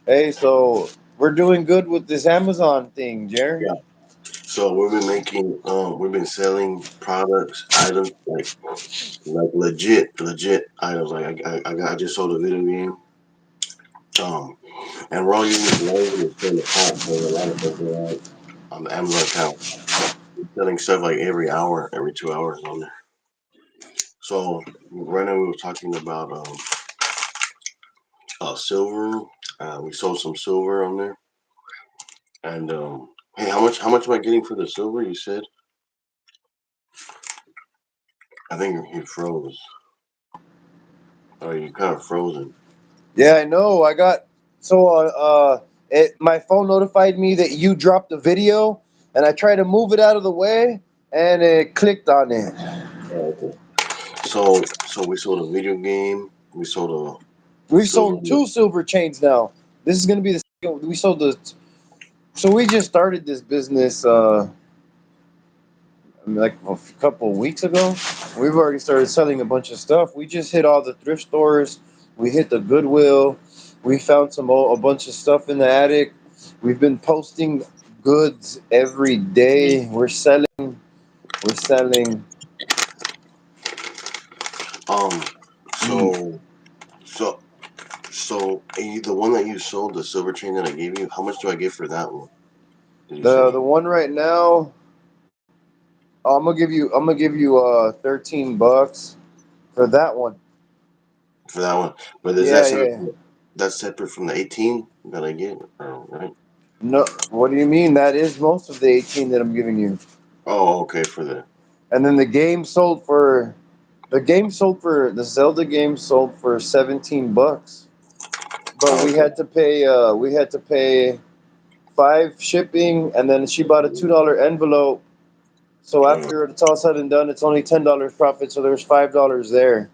Hey, so we're doing good with this Amazon thing, Jared. Yeah. So we've been selling products, items like legit items. I just sold a video game. Um, and we're all using the same account, so a lot of stuff go out on the Amazon account. Selling stuff like every hour, every 2 hours on there. So right now we were talking about silver. We sold some silver on there. And hey, how much am I getting for the silver? You said I think he froze. Oh, you kind of frozen. Yeah, I know. I got so my phone notified me that you dropped the video, and I tried to move it out of the way, and it clicked on it. Oh, okay. So we sold a video game. We sold a We silver. sold two silver chains now. This is gonna be the second. We sold the. So we just started this business like a couple of weeks ago. We've already started selling a bunch of stuff. We just hit all the thrift stores. We hit the Goodwill. We found a bunch of stuff in the attic. We've been posting goods every day. We're selling. We're selling. Um. Mm. So so the one that you sold, the silver chain that I gave you. How much do I get for that one? Did you The say one right now. I'm gonna give you 13 bucks for that one. for that one? But is that Yeah, separate? yeah. That's separate from the 18 that I get, right? No, what do you mean? That is most of the 18 that I'm giving you. Oh, okay. For the And then the Zelda game sold for 17 bucks. But oh, okay. we had to pay five shipping, and then she bought a $2 envelope. So Mm, after it's all said and done, it's only $10 profit. So there's $5 there,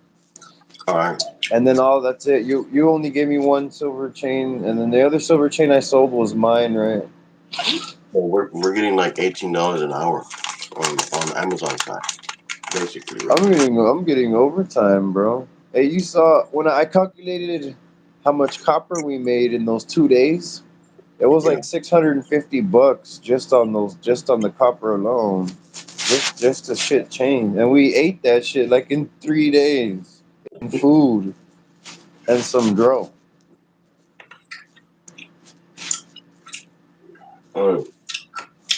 all right. and then all that's it. You only gave me one silver chain, and then the other silver chain I sold was mine, right? Well, we're getting like $18 an hour on Amazon side, basically, right? I'm getting overtime, bro. Hey, you saw when I calculated how much copper we made in those 2 days? It was Yeah. like 650 bucks just on the copper alone. Just a shit chain. And we ate that shit like in 3 days. In food and some dro. Uh,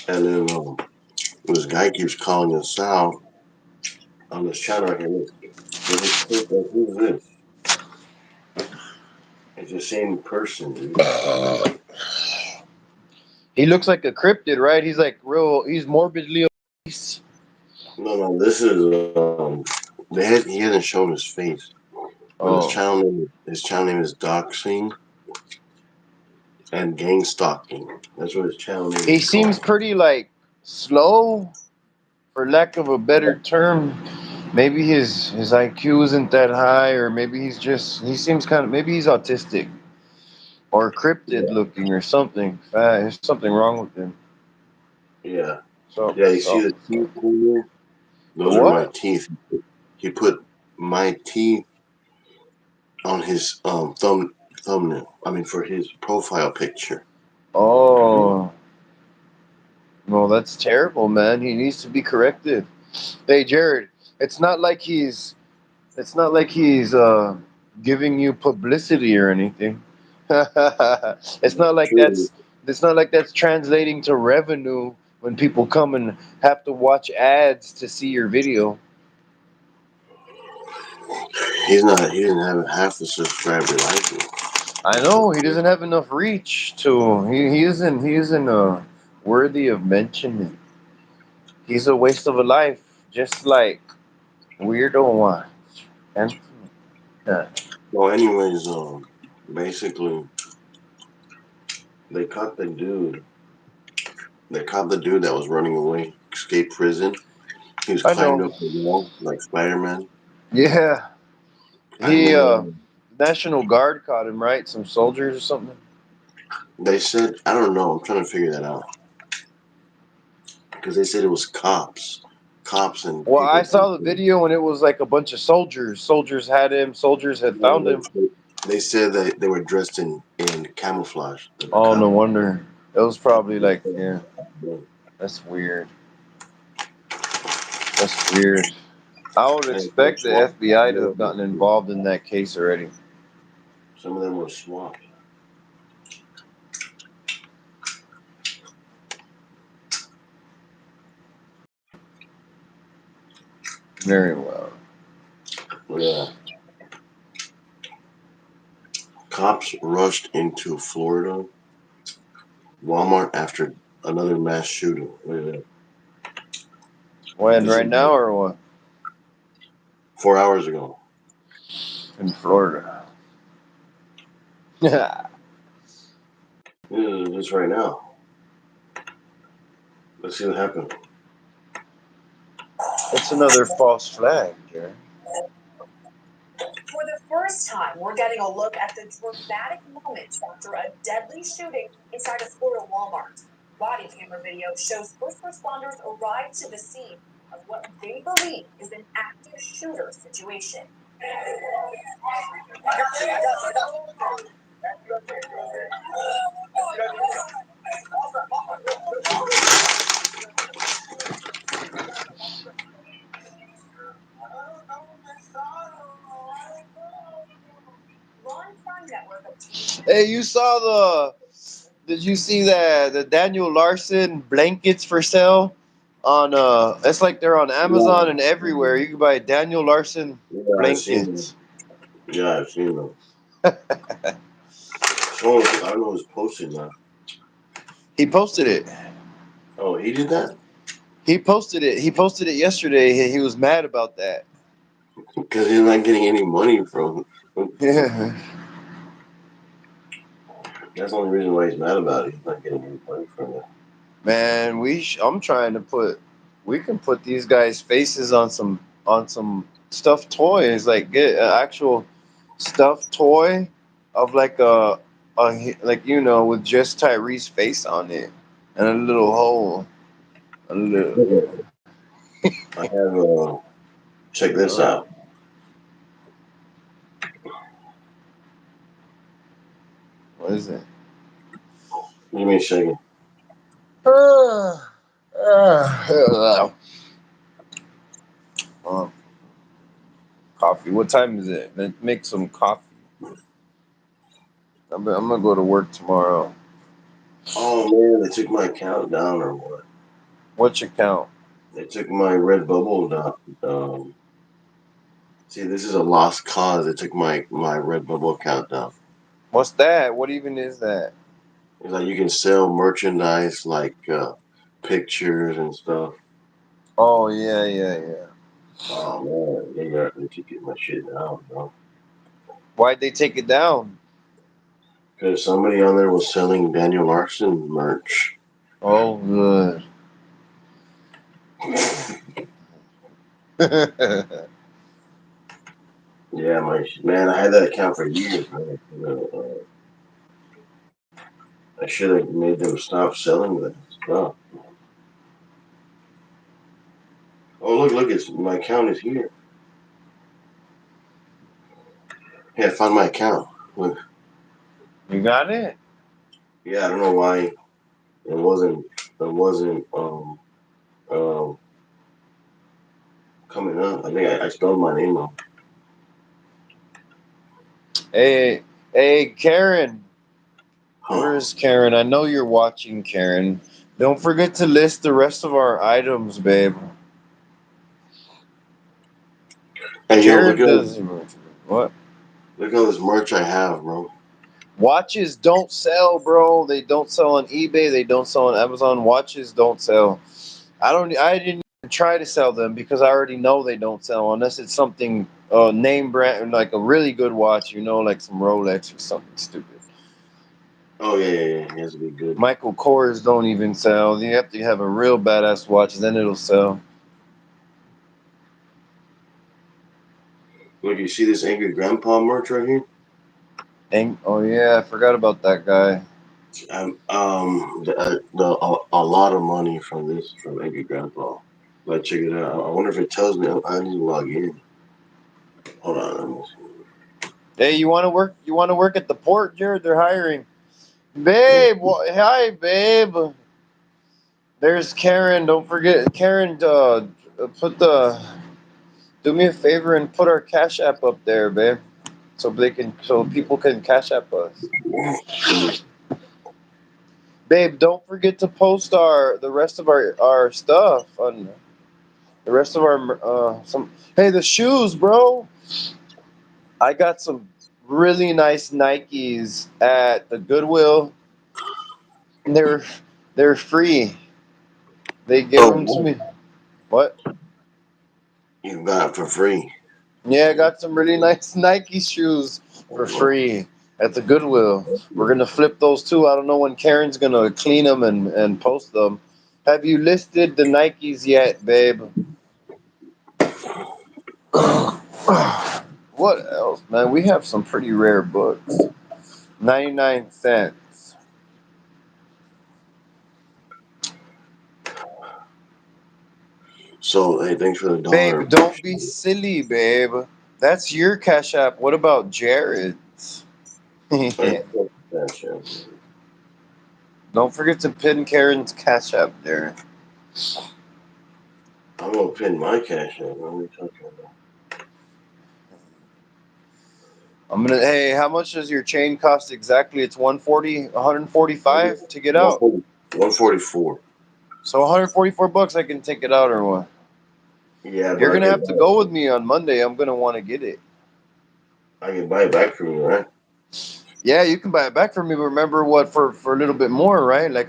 and then this guy keeps calling us out on this channel right here. Look, it just clicked like, who's this? It's the same person, dude. He looks like a cryptid, right? He's morbidly obese. No, no, this is he hasn't shown his face, but Oh. his channel name is Doxing and Gang Stalking. That's what his channel name He is seems called. pretty like slow, for lack of a better term. Maybe his IQ isn't that high, or maybe he seems kind of, maybe he's autistic or cryptid Yeah, looking or something. There's something wrong with him. yeah, So yeah. You see so the teeth in there? the Those are my what? teeth. He put my teeth on his thumbnail. I mean, for his profile picture. Oh, no, that's terrible, man. He needs to be corrected. Hey, Jared, it's not like he's it's not like he's giving you publicity or anything. it's not like True. that's it's not like that's translating to revenue when people come and have to watch ads to see your video. He's not. He didn't have half the subscriber like me. I That's for know he sure. doesn't have enough reach to he isn't worthy of mentioning. He's a waste of a life, just like weirdo one. And Well, anyways, basically, they caught the dude. They caught the dude that was running away, escaped prison. He was I climbing know. up the wall like Spider-Man, Yeah, and he then National Guard caught him, right? Some soldiers or something. they said, I don't know. I'm trying to figure that out because they said it was cops and Well, I people saw from. the video and it was like a bunch of soldiers. Soldiers had him. Soldiers had found him. They said that they were dressed in camouflage. The Oh, no cop. wonder. It was probably like, yeah, that's weird. That's weird. I would And it was expect the swamp. FBI to have gotten involved in that case already. Some of them were swamped. Very well. Yeah. Cops rushed into Florida Walmart after another mass shooting. Look at that. When, This right is now or what? 4 hours ago. In Florida. This is just right now. Let's see what happened. It's another false flag, Jerry. For the first time, we're getting a look at the dramatic moments after a deadly shooting inside a Florida Walmart. Body camera video shows first responders arrived to the scene of what they believe is an active shooter situation. Hey, you saw the? Did you see that the Daniel Larson blankets for sale? On it's like they're on Amazon and everywhere. You can buy Daniel Larson Yeah, I've seen them. blankets. Yeah, I've seen them. Oh, I don't know who's posted now. He posted it. Oh, he did that? He posted it. He posted it yesterday. He was mad about that. Because he's not getting any money from it. Yeah. That's the only reason why he's mad about it. He's not getting any money from it. Man, I'm trying to put. We can put these guys' faces on some stuffed toys. Like get an actual stuffed toy of like like with just Tyree's face on it and a little hole. A little. I have, check this Uh, out. what is it? Give me a second. Uh, coffee. What time is it? Make some coffee. I'm gonna go to work tomorrow. Oh, man, they took my account down or what? What's your count? They took my red bubble down. See, this is a lost cause. They took my red bubble account down. What's that? What even is that? It's like you can sell merchandise like pictures and stuff. Oh yeah, yeah, yeah. Oh man, they keep getting my shit down, bro. Why'd they take it down? Because somebody on there was selling Daniel Larson merch. Oh good. Yeah, my man, I had that account for years, man. I should have made them stop selling that stuff. Oh look, it's my account is here. Hey, I found my account. Look, You got it? yeah, I don't know why it wasn't um coming up. I think I spelled my name wrong. Hey, hey, Karen. Where Huh. is Karen? I know you're watching, Karen. Don't forget to list the rest of our items, babe. Hey yo, Jared does what? look at all this merch I have, bro. Watches don't sell, bro. They don't sell on eBay. They don't sell on Amazon. Watches don't sell. I didn't even try to sell them because I already know they don't sell unless it's something name brand like a really good watch, like some Rolex or something stupid. Oh yeah. It has to be good. Michael Kors don't even sell. You have to have a real badass watch, then it'll sell. Look, you see this angry grandpa merch right here? And oh yeah, I forgot about that guy. A lot of money from this from angry grandpa. But check it out. I wonder if it tells me I need to log in. Hold on, let me see. Hey, you want to work? You want to work at the port, Jared? They're hiring. Babe, hi, babe. There's Karen. Don't forget, Karen. Put the. Do me a favor and put our Cash App up there, babe, so people can Cash App us. Babe, don't forget to post the rest of our stuff on the rest of our some. Hey, the shoes, bro. I got some really nice Nikes at the Goodwill. They're they're free. They gave them to Oh, me. What? you got it for free. Yeah, I got some really nice Nike shoes for free at the Goodwill. We're gonna flip those too. I don't know when Karen's gonna clean them and post them. Have you listed the Nikes yet, babe? What else, man? We have some pretty rare books. 99 cents. So hey, thanks for the dollar. Babe, don't be silly, babe. That's your Cash App. What about Jared's? Don't forget to pin Karen's Cash App there. I'm gonna pin my cash app. What are we talking about? I'm gonna. Hey, how much does your chain cost exactly? It's 140, 145 to get out. 140, 144. So 144 bucks. I can take it out or what? Yeah, You're but gonna have to go with me on Monday. I'm gonna want to get it. I can buy it back from you, right? Yeah, you can buy it back from me. But remember what? For a little bit more, right? Like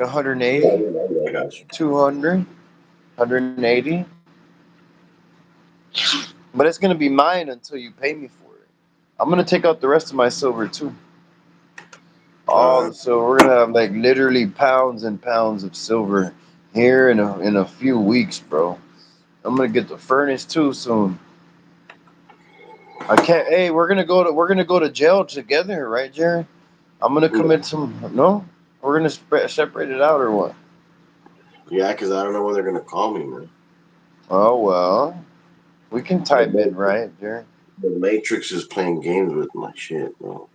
Yeah, 180, I got you. 200, 180. But it's gonna be mine until you pay me for it. I'm gonna take out the rest of my silver too. All the silver. We're gonna have like literally pounds and pounds of silver here in a few weeks, bro. I'm gonna get the furnace too soon. I can't. Hey, we're gonna go to jail together, right, Jerry? I'm gonna No. commit some. No, we're gonna separate it out or what? Yeah, because I don't know when they're gonna call me, man. Oh well, we can The, time in, Ma- right, Jerry? the Matrix is playing games with my shit, bro.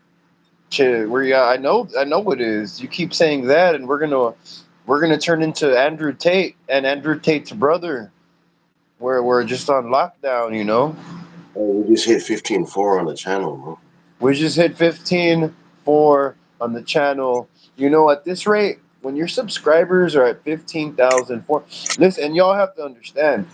Shit, we I know it is. You keep saying that, and we're gonna turn into Andrew Tate and Andrew Tate's brother. We're just on lockdown, you know. Oh, we just hit 15.4 on the channel, bro. We just hit 15.4 on the channel. You know, at this rate, when your subscribers are at 15,004, listen, and y'all have to understand,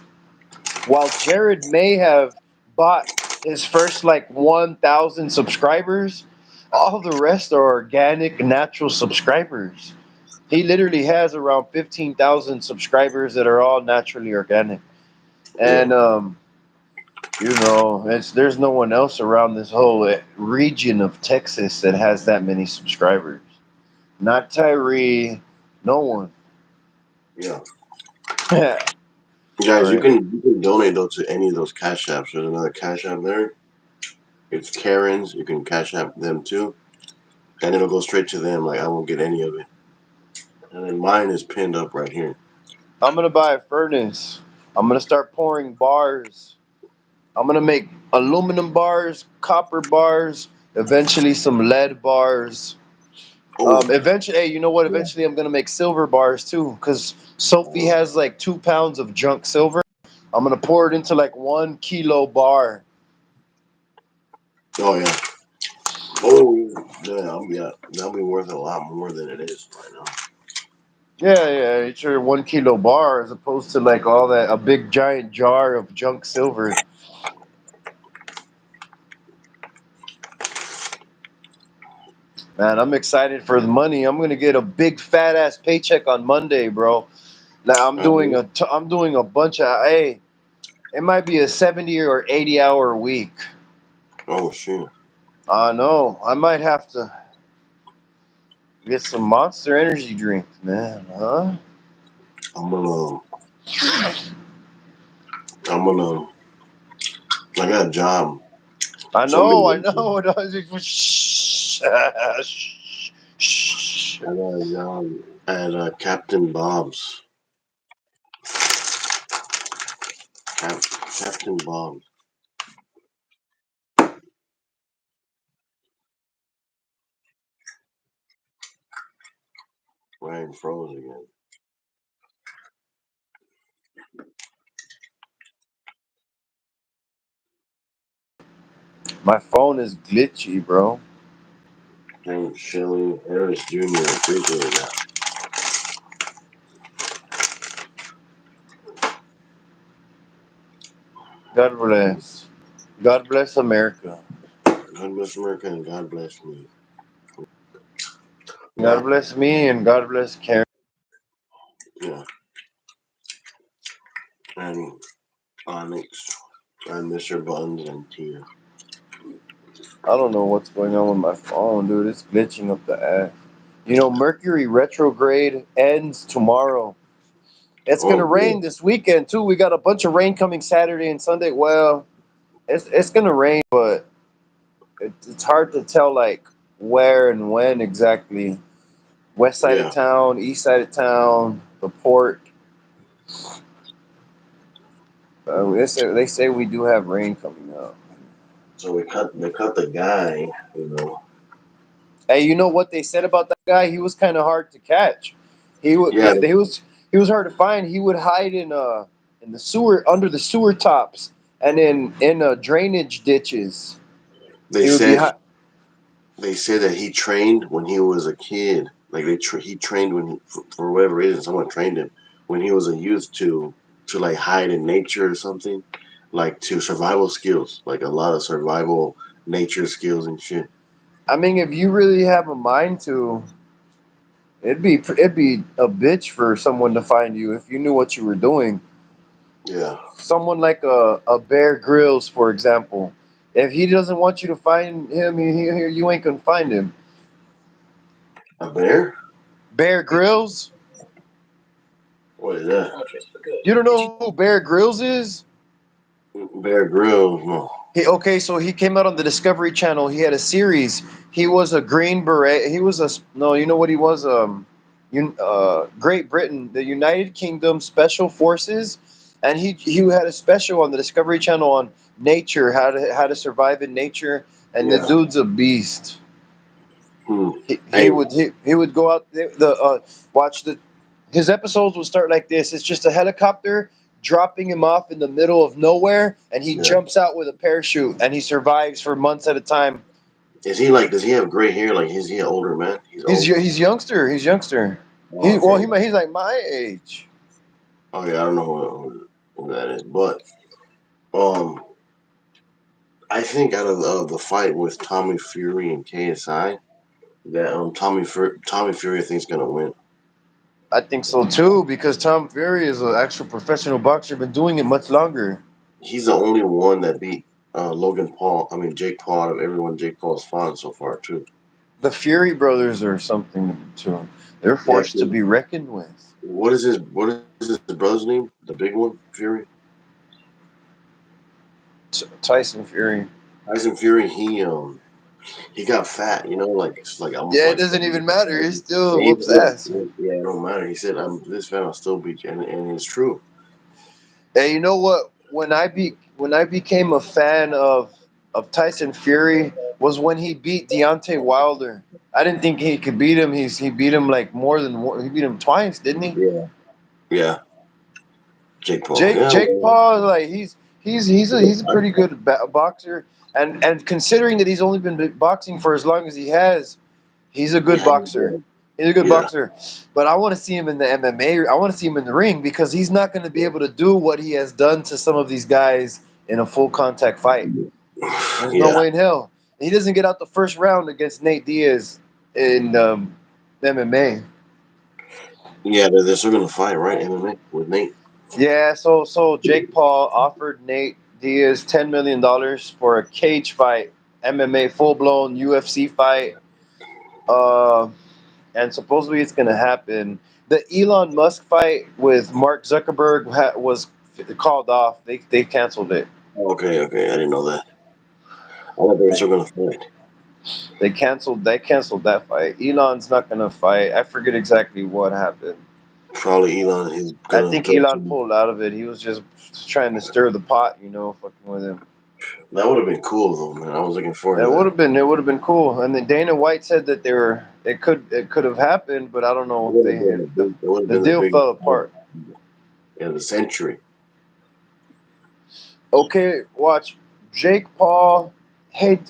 while Jared may have bought his first like 1,000 subscribers, all the rest are organic, natural subscribers. He literally has around 15,000 subscribers that are all naturally organic. Yeah, And there's no one else around this whole region of Texas that has that many subscribers. Not Tyree, no one. yeah. All Guys, right. you can donate though to any of those cash apps. There's another cash app there. It's Karen's. You can cash app them too, and it'll go straight to them. Like I won't get any of it. And then mine is pinned up right here. I'm gonna buy a furnace. I'm gonna start pouring bars. I'm gonna make aluminum bars, copper bars, eventually some lead bars. Oh, Eventually, hey, you know what? yeah. Eventually, I'm gonna make silver bars too, cause Sophie has like 2 pounds of junk silver. I'm gonna pour it into like 1 kilo bar. Oh yeah. Oh yeah. That'll be worth a lot more than it is right now. Yeah, yeah, it's your 1 kilo bar as opposed to like all that a big giant jar of junk silver. Man, I'm excited for the money. I'm gonna get a big fat ass paycheck on Monday, bro. Now I'm doing a bunch of hey, it might be a 70 or 80 hour week. Oh shit. I know. I might have to get some Monster Energy drinks, man. Huh? I'm gonna. I'm gonna. I got a job. I So I'm know. I gonna. know. Shh. Shh. I got a job at Captain Bob's. Captain Bob's. Ryan froze again. My phone is glitchy, bro. Thanks, Shelly Harris Jr. Appreciate that. God bless. God bless America. God bless America and God bless me. God Yeah, bless me and God bless Karen. yeah. And Onyx and Mr. Buns and Tia. I don't know what's going on with my phone, dude. It's glitching up the ass. You know, Mercury retrograde ends tomorrow. It's Oh, gonna good. rain this weekend too. We got a bunch of rain coming Saturday and Sunday. Well, it's gonna rain, but it's hard to tell like where and when exactly. West side of Yeah. town, east side of town, the port. They say we do have rain coming up. So they cut the guy, you know. Hey, you know what they said about that guy? He was kind of hard to catch. He would Yeah, he was hard to find. He would hide in the sewer under the sewer tops and in drainage ditches. they He would be said high. they said that he trained when he was a kid. Like he trained when for whatever reason someone trained him when he was a youth to like hide in nature or something, like to survival skills, like a lot of survival nature skills and shit. I mean, if you really have a mind to, it'd be a bitch for someone to find you if you knew what you were doing. Yeah, Someone like a Bear Grylls, for example. If he doesn't want you to find him, you ain't gonna find him. a bear. Bear Grylls? What is that? You don't know who Bear Grylls is? Bear Grylls. No. So he came out on the Discovery Channel. He had a series. He was a Green Beret. He was a no. You know what he was? Great Britain, the United Kingdom Special Forces, and he had a special on the Discovery Channel on nature, how to survive in nature. And the Yeah. dude's a beast. Hmm. He Hey. would he would go out the watch the his episodes would start like this. It's just a helicopter dropping him off in the middle of nowhere, and he Yeah. jumps out with a parachute, and he survives for months at a time. Is he like? Does he have gray hair? Like, is he an older man? He's He's old. he's youngster. He's youngster. Oh, okay. He's like my age. Okay, I don't know who that is, but um, I think out of the fight with Tommy Fury and KSI, that Tommy Fury I think is gonna win. I think so too because Tom Fury is an actual professional boxer, been doing it much longer. He's the only one that beat Logan Paul. I mean Jake Paul out of everyone Jake Paul's fought so far too. The Fury brothers are something too. They're Yeah. forced to be reckoned with. What is his brother's name? The big one, Fury. Tyson Fury. Tyson Fury. He got fat. You know, like it's like almost Yeah, it like doesn't 70 even matter. He pounds. still And he, whoops yeah, ass. yeah, it don't matter. He said, "I'm this fat. I'll still beat you," and it's true. Hey, you know what? When I became a fan of Tyson Fury was when he beat Deontay Wilder. I didn't think he could beat him. He beat him like more than one. He beat him twice, didn't he? Yeah, yeah. Jake Paul. Jake Yeah, Jake well, Paul, like he's a pretty good boxer, and considering that he's only been boxing for as long as he has, he's a good yeah, boxer. He's a good yeah, boxer, but I want to see him in the MMA. I want to see him in the ring because he's not going to be able to do what he has done to some of these guys in a full contact fight. There's no yeah, way in hell he doesn't get out the first round against Nate Diaz in MMA. yeah. They're still gonna fight, right? MMA with Nate. Yeah, so Jake Paul offered Nate Diaz $10 million for a cage fight, MMA full blown UFC fight, uh, and supposedly it's gonna happen. The Elon Musk fight with Mark Zuckerberg was called off. They canceled it. Okay, okay. I didn't know that. I thought they were still gonna fight. They canceled that fight. Elon's not gonna fight. I forget exactly what happened. Probably Elon is I gonna think go Elon to. pulled out of it. He was just trying to stir the pot, fucking with him. That would have been cool though, man. I was looking forward to that. It would have been cool. And then Dana White said that it could have happened, but I don't It know if would have been it would have the been the deal biggest fell fight apart. in the century. Okay, watch Jake Paul. Hey,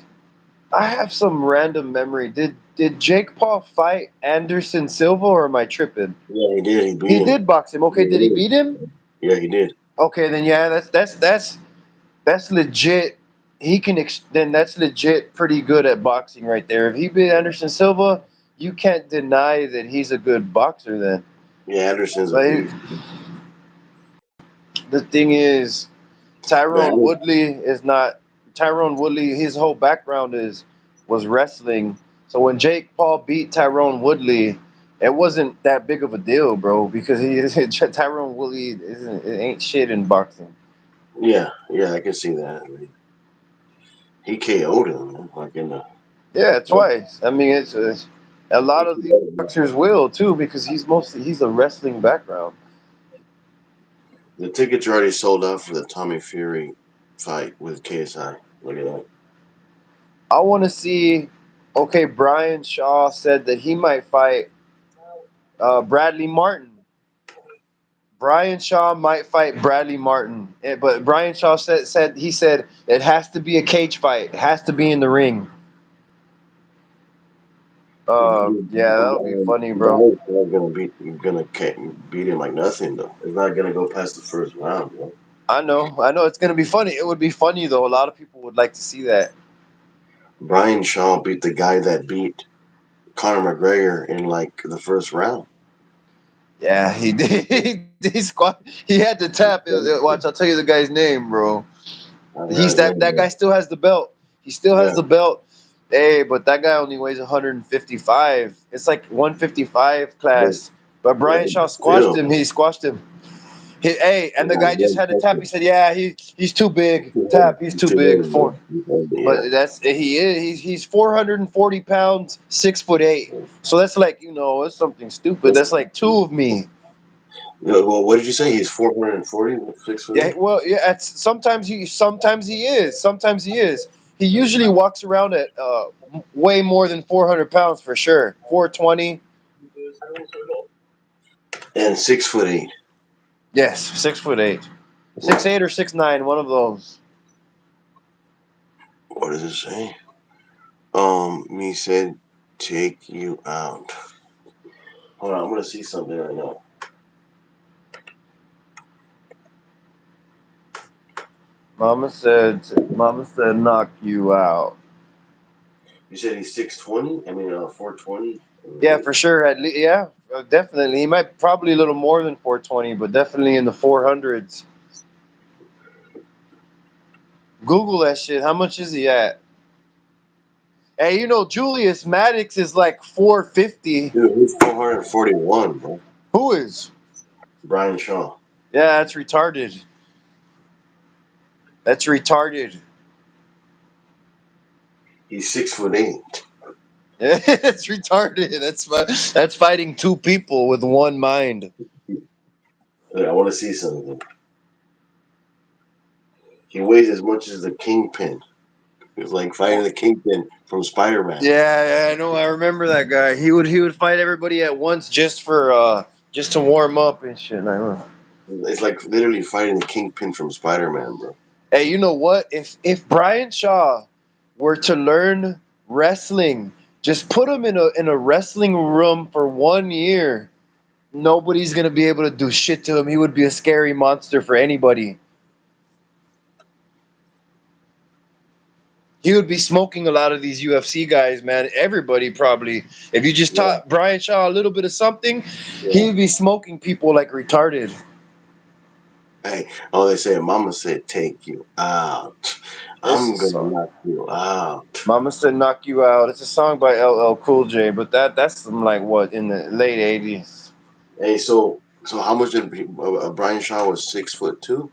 I have some random memory. Did Jake Paul fight Anderson Silva, or am I tripping? Yeah, he did. He beat He him. did box him. Okay, Yeah, he did he did. beat him? Yeah, he did. Okay, then yeah, that's legit. He can then that's legit pretty good at boxing right there. If he beat Anderson Silva, you can't deny that he's a good boxer then. Yeah, Anderson's a But beast. the thing is, But Tyrone Woodley is not Tyrone Woodley. His whole background is was wrestling. So when Jake Paul beat Tyrone Woodley, it wasn't that big of a deal, bro, because Tyrone Woodley isn't it ain't shit in boxing. yeah, yeah, I can see that. I mean, he KO'd him, man, like in the. Yeah, twice. I mean, it's a lot He of these KO'd him. boxers will too because he's a wrestling background. The tickets are already sold out for the Tommy Fury fight with KSI. Look at that. I want to see. Okay, Brian Shaw said that he might fight Bradley Martin. Brian Shaw might fight Bradley Martin, but Brian Shaw said it has to be a cage fight. It has to be in the ring. Yeah, that'll be funny, bro. Brian's not gonna beat him like nothing though. It's not gonna go past the first round, bro. I know, it's gonna be funny. It would be funny though. A lot of people would like to see that. Brian Shaw beat the guy that beat Conor McGregor in like the first round. Yeah, he did. He had to tap. Watch, I'll tell you the guy's name, bro. I forgot He's his name, that guy bro. still has the belt. He still has Yeah, the belt. Hey, but that guy only weighs 155. It's like 155 but, class. But yeah, Brian Shaw but squashed still, him. He squashed him. Hey, and the yeah, guy just had to tap. He said, "Yeah, he's too big. Tap. He's he's too too big heavy, for." bro. He's heavy, yeah. But that's he is. He's 440 pounds, 6'8". So that's like it's something stupid. That's, That's like two of me. well, what did you say? He's 440, 6 foot Yeah, 8? well, yeah. Sometimes he is. Sometimes he is. He usually walks around at way more than 400 pounds for sure. 420. And 6 foot 8. Yes, 6'8", 6'8" or 6'9", one of those. What does it say? Me said, take you out. Hold on, I'm gonna see something right now. Mama said, knock you out. You said he's 620. I mean, 420. Yeah, for sure. Yeah, definitely. He might probably a little more than 420, but definitely in the 400s. Google that shit. How much is he at? Hey, Julius Maddox is like 450. Dude, he's 441, bro. Who is? Brian Shaw. Yeah, that's retarded. That's retarded. He's 6 foot 8. Yeah, it's retarded. That's fighting two people with one mind. I want to see something. He weighs as much as the Kingpin. It's like fighting the Kingpin from Spider Man. Yeah, I know. I remember that guy. He would fight everybody at once just to warm up and shit. I know. It's like literally fighting the Kingpin from Spider Man, bro. Hey, you know what? If Brian Shaw were to learn wrestling, just put him in a wrestling room for 1 year. Nobody's gonna be able to do shit to him. He would be a scary monster for anybody. He would be smoking a lot of these UFC guys, man. Everybody probably. If you just Yeah, taught Brian Shaw a little bit of something, he yeah. would be smoking people like retarded. Hey, oh, they say, Mama said, take you out. This I'm is gonna song. knock you out. Mama said knock you out. It's a song by LL Cool J, but that's from like what in the late '80s. Hey, so how much did Brian Shaw was 6 foot 2?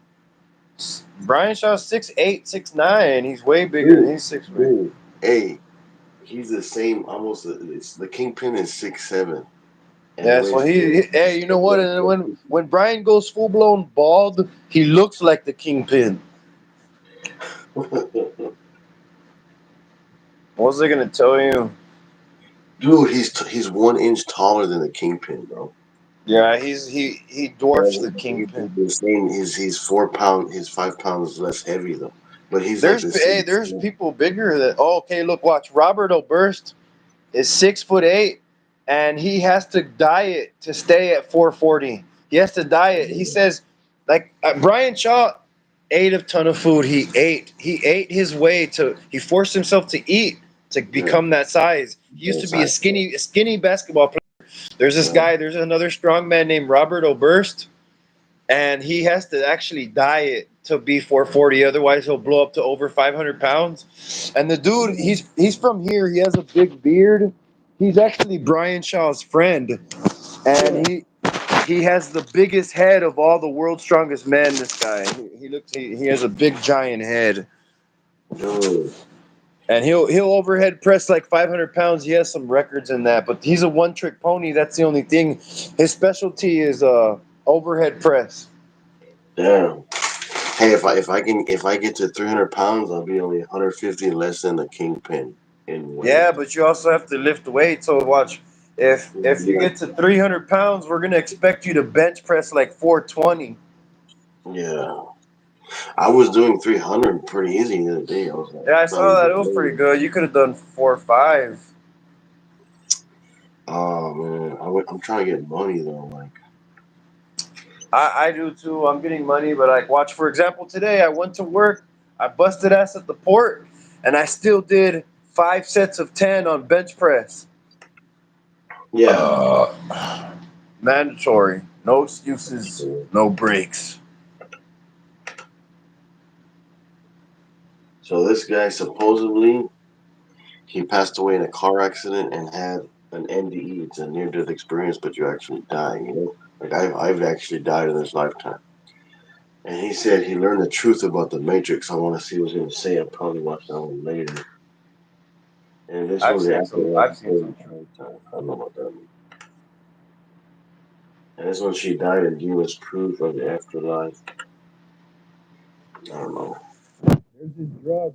Brian Shaw's 6'8", 6'9". He's way bigger. Dude, He's 6'8". dude. Hey, he's the same. Almost. It's the Kingpin is 6'7" and Yeah, so weighs hey, you know what? And when Brian goes full blown bald, he looks like the Kingpin. What was I gonna tell you? Dude, he's 1 inch taller than the kingpin, bro. Yeah, he dwarfs the kingpin. The same. He's 4 pound. He's 5 pounds less heavy though, but he's like There's the hey, same. there's people bigger that. Oh, okay, look, watch. Robert Oberst is 6'8", and he has to diet to stay at 440. He has to diet. He says, like Brian Shaw ate a ton of food. He ate his way to. He forced himself to eat to Yeah, become that size. He used to be a inside. skinny basketball player. There's this Yeah. guy. There's another strong man named Robert Oberst, and he has to actually diet to be 440. Otherwise, he'll blow up to over 500 pounds. And the dude, he's from here. He has a big beard. He's actually Brian Shaw's friend, Yeah. and he has the biggest head of all the world's strongest men. This guy, he has a big giant head, Dude. and he'll overhead press like 500 pounds. He has some records in that, but he's a one trick pony. That's the only thing. His specialty is overhead press. Damn. Hey, if I get to 300 pounds, I'll be only 150 less than the kingpin in weight. Yeah, but you also have to lift weight. So watch, if you Yeah. get to 300 pounds, we're gonna expect you to bench press like 420. Yeah. I was doing 300 pretty easy the other day. I was like, Yeah, I probably saw that. just It was pretty maybe. good. You could have done 4 or 5. Oh man, I'm trying to get money though. Like, I do too. I'm getting money, but like, watch. For example, today I went to work. I busted ass at the port, and I still did 5 sets of 10 on bench press. yeah. Mandatory. No excuses. No breaks. So this guy supposedly he passed away in a car accident and had an NDE. It's a near-death experience, but you actually die. You know, like I've actually died in this lifetime. And he said he learned the truth about the Matrix. I want to see what he's gonna say. I'll probably watch that one later. And this I've one's the seen some. afterlife I've seen story some. time. I don't know about that one. And this one she died and gave us proof of the afterlife. I don't know. There's this drug.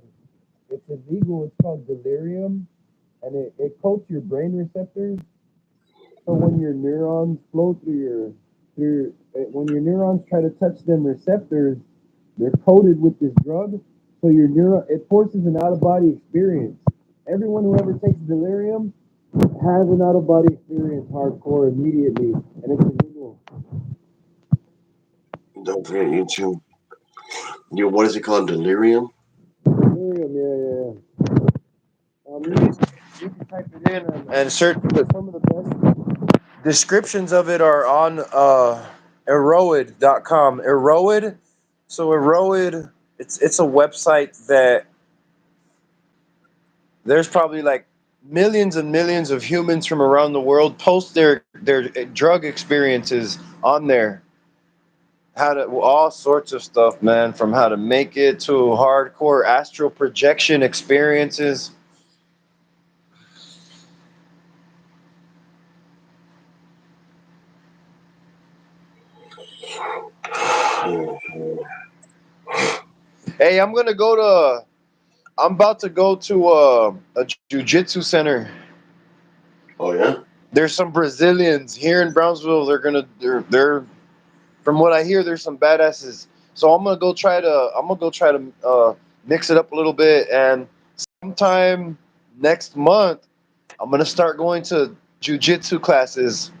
It's illegal. It's called delirium, and it coats your brain receptors. So when your neurons flow when your neurons try to touch them receptors, they're coated with this drug. So it forces an out of body experience. Everyone who ever takes delirium has an out of body experience hardcore immediately, and it's illegal. Don't forget YouTube. What is it called? Delirium. Delirium, yeah. You can type it in and search, but some of the best descriptions of it are on Eroid.com. Eroid, so Eroid, it's a website that there's probably like millions and millions of humans from around the world post their drug experiences on there. How to all sorts of stuff, man, from how to make it to hardcore astral projection experiences. Hey, I'm about to go to a jujitsu center. Oh yeah. There's some Brazilians here in Brownsville. They're from what I hear, there's some badasses. So I'm gonna go try to mix it up a little bit, and sometime next month I'm gonna start going to jujitsu classes.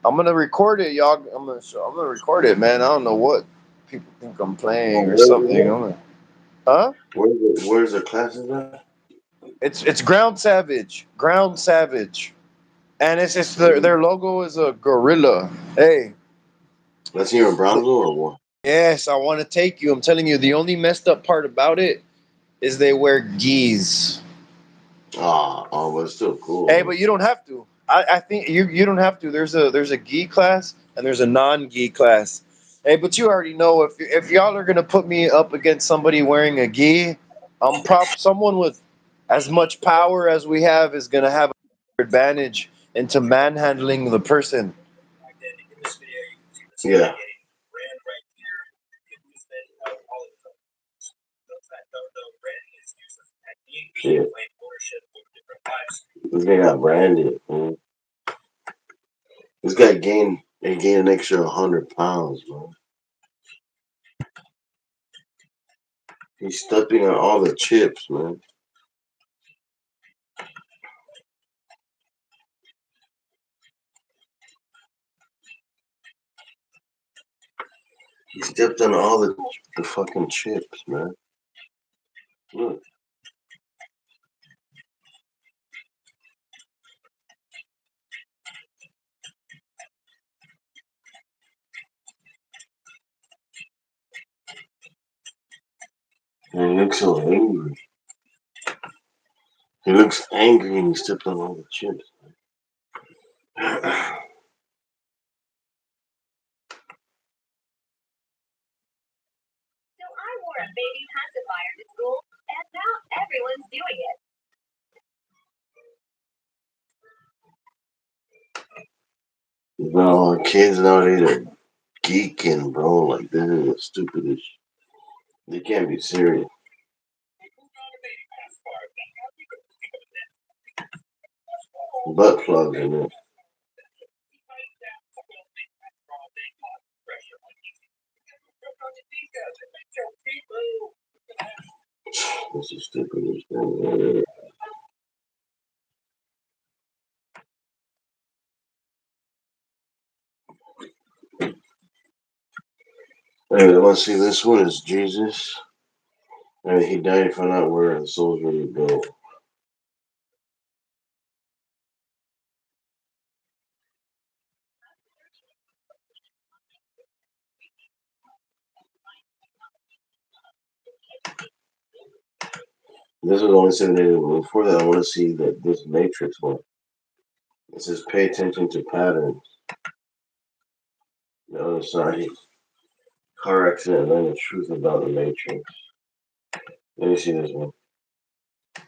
I'm gonna record it, y'all. I'm gonna record it, man. I don't know what people think I'm Oh, playing or where's it something. at? Huh? Where's the classes at? It's Ground Savage, and it's their logo is a gorilla. Hey, That's here in Brownsville or what? yes, I want to take you. I'm telling you, the only messed up part about it is they wear gis. Oh, but it's still Hey, cool. but you don't have to. I think you don't have to. There's a gi class and there's a non gi class. Hey, but you already know if y'all are gonna put me up against somebody wearing a gi, someone with as much power as we have is gonna have an advantage into manhandling the person. Yeah. Shit. This guy got branded, man. This guy gained an extra 100 pounds, man. He's stepping on all the chips, man. He stepped on all the fucking chips, man. Look. And he looks so angry. He looks angry and he stepped on all the chips. So I wore a baby pacifier to school, and now everyone's doing it. No, kids nowadays are geeking, bro. Like, this is the stupidest. They can't be serious. Butt plugs in it. This is stupidest thing. Hey, let's see. This one is Jesus. And he died to find out where the souls really go. This was only 7 days ago. Before that, I want to see this Matrix one. It says pay attention to patterns. The other side, car accident, learn the truth about the Matrix. Let me see this one. And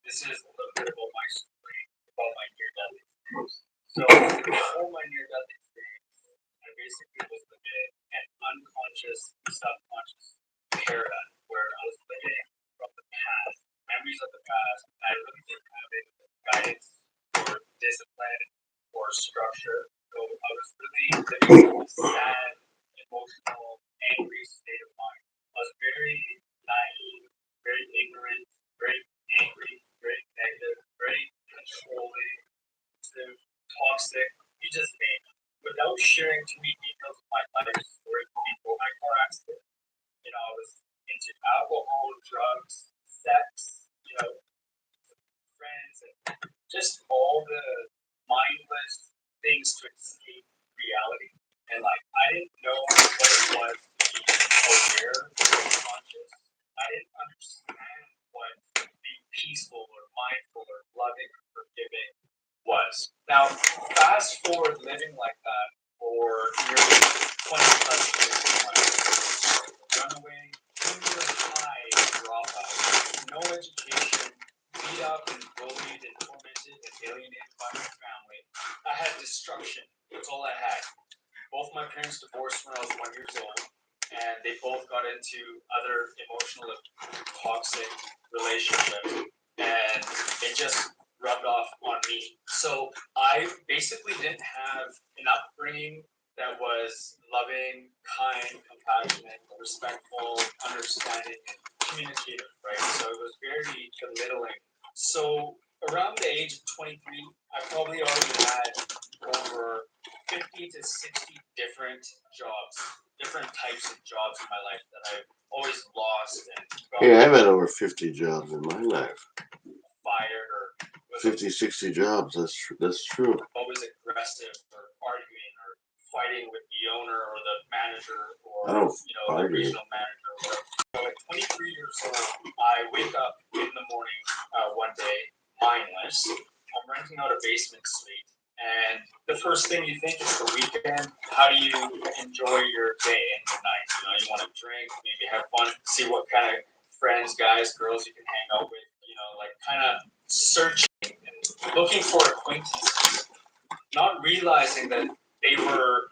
this is a little bit about my story, about my near-death experience. So before my near-death experience, I basically was living an unconscious, subconscious paradigm where I was living from the past, memories of the past. I really didn't have any guidance or discipline or structure. So I was really living in a sad, emotional, angry state of mind. I was very naive, very ignorant, very angry, very negative, very controlling, toxic. You just name it. Without sharing too many details of my life story before my car accident, I was into alcohol, drugs, sex, friends, and just all the mindless things to escape reality. And I didn't know what it was to be aware or conscious. I didn't understand what being peaceful or mindful or loving or forgiving was. Now, fast forward living like that for nearly 20 plus years of my life. Runaway, junior high dropout, no education, beat up and bullied and tormented and alienated by my family. I had destruction. That's all I had. Both my parents divorced when I was 1 year old, and they both got into other emotional toxic relationships, and it just rubbed off on me. So I basically didn't have an upbringing that was loving, kind, compassionate, respectful, understanding, and communicative, right? So it was very belittling. So around the age of 23, I probably already had over 50 to 60 different jobs, different types of jobs in my life that I've always lost and Yeah, I've had over 50 jobs in my life. fired or 50, 60 jobs. That's true. always aggressive or arguing or fighting with the owner or the manager or I don't the argue. regional manager or whatever. So at 23 years old, I wake up in the morning one day, mindless. I'm renting out a basement suite. And the first thing you think is the weekend. How do you enjoy your day and your night? You want to drink, maybe have fun, see what kind of friends, guys, girls you can hang out with. Kind of searching and looking for acquaintances, not realizing that they were,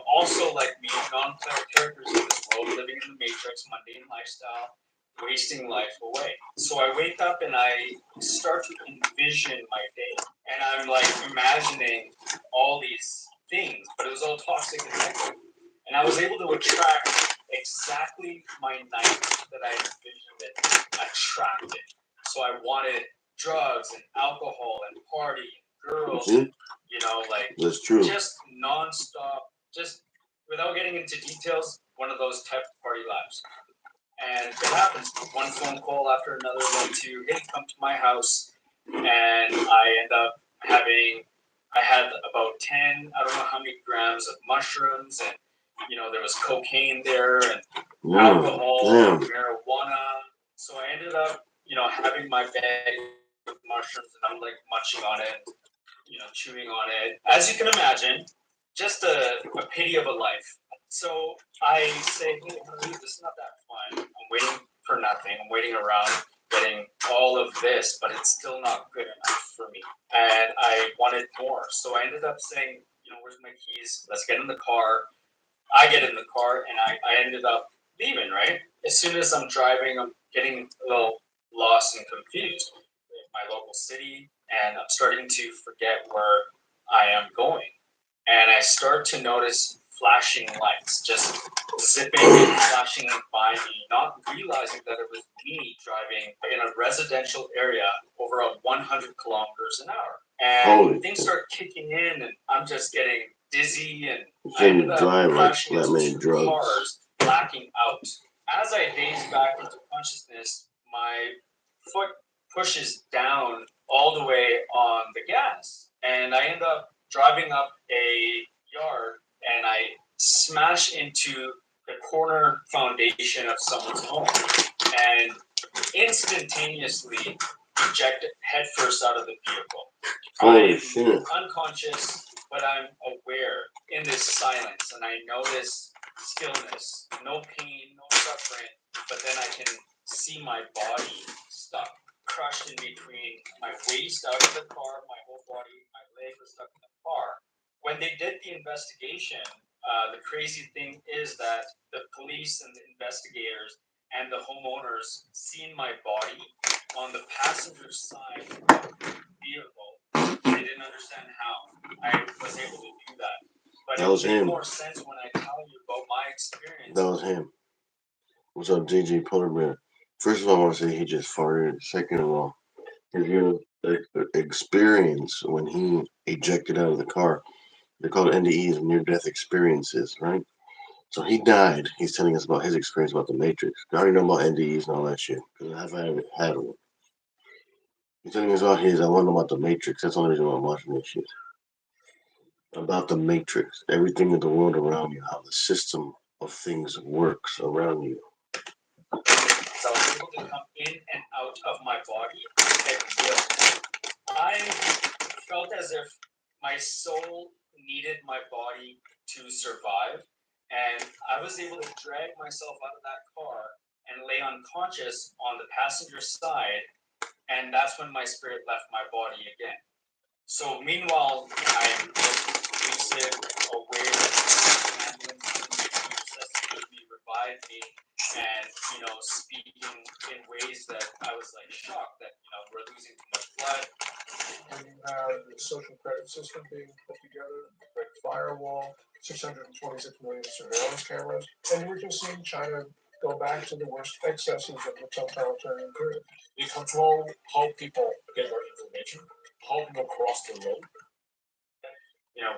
also like me, non-player characters in this world, living in the Matrix, mundane lifestyle, wasting life away. So I wake up and I start to envision my day. And I'm like imagining all these things, but it was all toxic and negative. And I was able to attract exactly my night that I envisioned it attracted. So I wanted drugs and alcohol and party and girls, like that's true. Just nonstop, just without getting into details, one of those type of party lives. And it happens. One phone call after another led to, hey, come to my house. And I end up I had about 10, I don't know how many grams of mushrooms. And, there was cocaine there and alcohol, and marijuana. So I ended up, having my bag with mushrooms and I'm like munching on it, chewing on it. As you can imagine, just a pity of a life. So I say, hey, honey, this is not that fun. I'm waiting for nothing. I'm waiting around getting all of this, but it's still not good enough for me. And I wanted more. So I ended up saying, where's my keys? Let's get in the car. I get in the car and I ended up leaving, right? As soon as I'm driving, I'm getting a little lost and confused in my local city, and I'm starting to forget where I am going. And I start to notice flashing lights just zipping and flashing by me, not realizing that it was me driving in a residential area over 100 kilometers an hour. And things start kicking in, and I'm just getting dizzy, and I ended up crashing into two cars, blacking out. As I daze back into consciousness, my foot pushes down all the way on the gas, and I end up driving up a yard, and I smash into the corner foundation of someone's home, and instantaneously eject headfirst out of the vehicle. I'm unconscious, but I'm aware in this silence, and I know this stillness, no pain, no suffering, but then I can see my body stuck, crushed in between my waist out of the car, my whole body, my leg was stuck in the car. When they did the investigation, the crazy thing is that the police and the investigators and the homeowners seen my body on the passenger side of the vehicle. They didn't understand how I was able to do that. But that was him. More sense when I tell you about my experience. That was him. What's up, DJ Polar Bear? First of all, I want to say he just farted. Second of all, his experience when he ejected out of the car, they're called NDEs, near-death experiences, right? So he died. He's telling us about his experience about the Matrix. I already know about NDEs and all that shit because I haven't had one. He's telling us about his. I want to know about the Matrix. That's the only reason why I'm watching this shit. About the Matrix, everything in the world around you, how the system of things works around you. So I was able to come in and out of my body at will. I felt as if my soul needed my body to survive, and I was able to drag myself out of that car and lay unconscious on the passenger side, and that's when my spirit left my body again. So meanwhile, I'm lucid, aware, ambulance resuscitate me, revive me, and speaking in ways that I was like shocked that we're losing too much blood. And you have the social credit system being put together, the firewall, 626 million surveillance cameras, and we're just seeing China go back to the worst excesses of the totalitarian period. We control how people get their information, how people cross the road.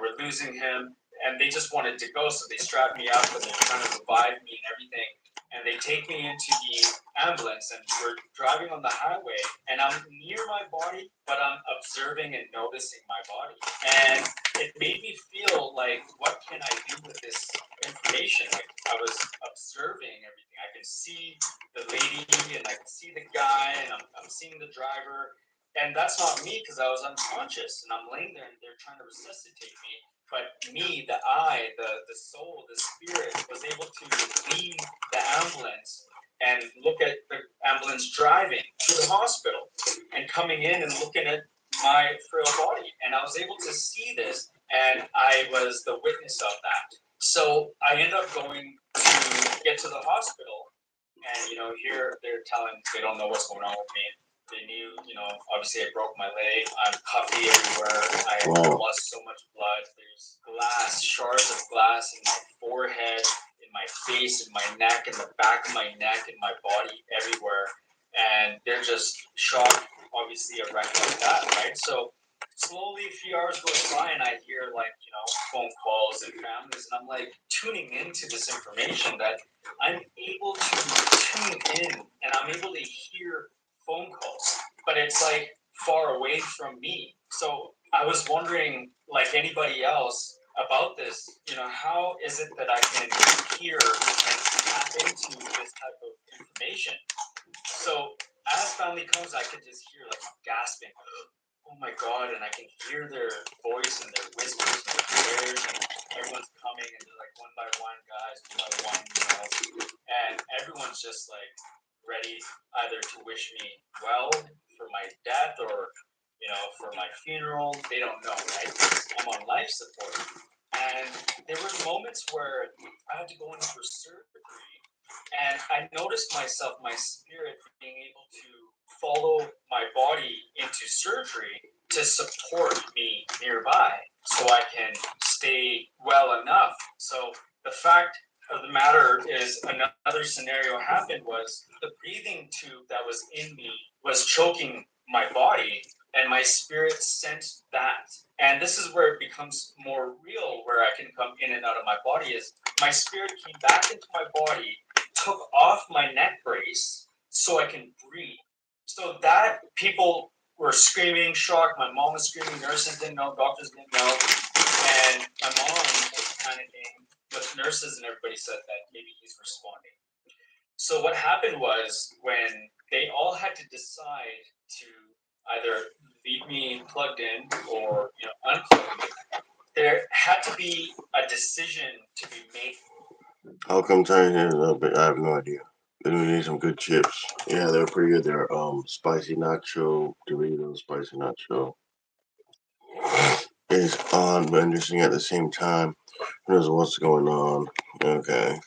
We're losing him, and they just wanted to go, so they strapped me up, and they're trying to revive me and everything. And they take me into the ambulance, and we're driving on the highway, and I'm near my body, but I'm observing and noticing my body. And it made me feel like, what can I do with this information? Like, I was observing everything. I can see the lady, and I can see the guy, and I'm seeing the driver. And that's not me, because I was unconscious, and I'm laying there, and they're trying to resuscitate me. But me, the I, the soul, the spirit, was able to leave the ambulance and look at the ambulance driving to the hospital and coming in and looking at my frail body. And I was able to see this, and I was the witness of that. So I ended up going to get to the hospital, And here they're telling they don't know what's going on with me. They knew, obviously I broke my leg. I'm puffy everywhere. I lost so much blood. There's shards of glass in my forehead, in my face, in my neck, in the back of my neck, in my body, everywhere. And they're just shocked, obviously, a wreck like that, right? So slowly a few hours goes by and I hear phone calls and families, and I'm like tuning into this information that I'm able to tune in and I'm able to hear phone calls, but it's like far away from me. So I was wondering, like anybody else, about this. How is it that I can hear and tap into this type of information? So as family comes, I can just hear like gasping, oh my God, and I can hear their voice and their whispers and their prayers, and everyone's coming, and they're like one by one, guys, one by one, and everyone's just like ready either to wish me well for my death or for my funeral. They don't know, right? I'm on life support, and there were moments where I had to go in for surgery, and I noticed myself, my spirit, being able to follow my body into surgery to support me nearby so I can stay well enough. So the fact of the matter is, another scenario happened was the breathing tube that was in me was choking my body, and my spirit sensed that. And this is where it becomes more real, where I can come in and out of my body, is my spirit came back into my body, took off my neck brace so I can breathe. So that people were screaming, shocked. My mom was screaming. Nurses didn't know. Doctors didn't know. And my mom was panicking. But nurses and everybody said that maybe he's responding. So what happened was, when they all had to decide to either leave me plugged in or unplug me, there had to be a decision to be made. How come turning it a little bit? I have no idea. Then we need some good chips. Yeah, they're pretty good. They're spicy nacho Doritos, spicy nacho is on, but interesting at the same time. Who knows what's going on? Okay.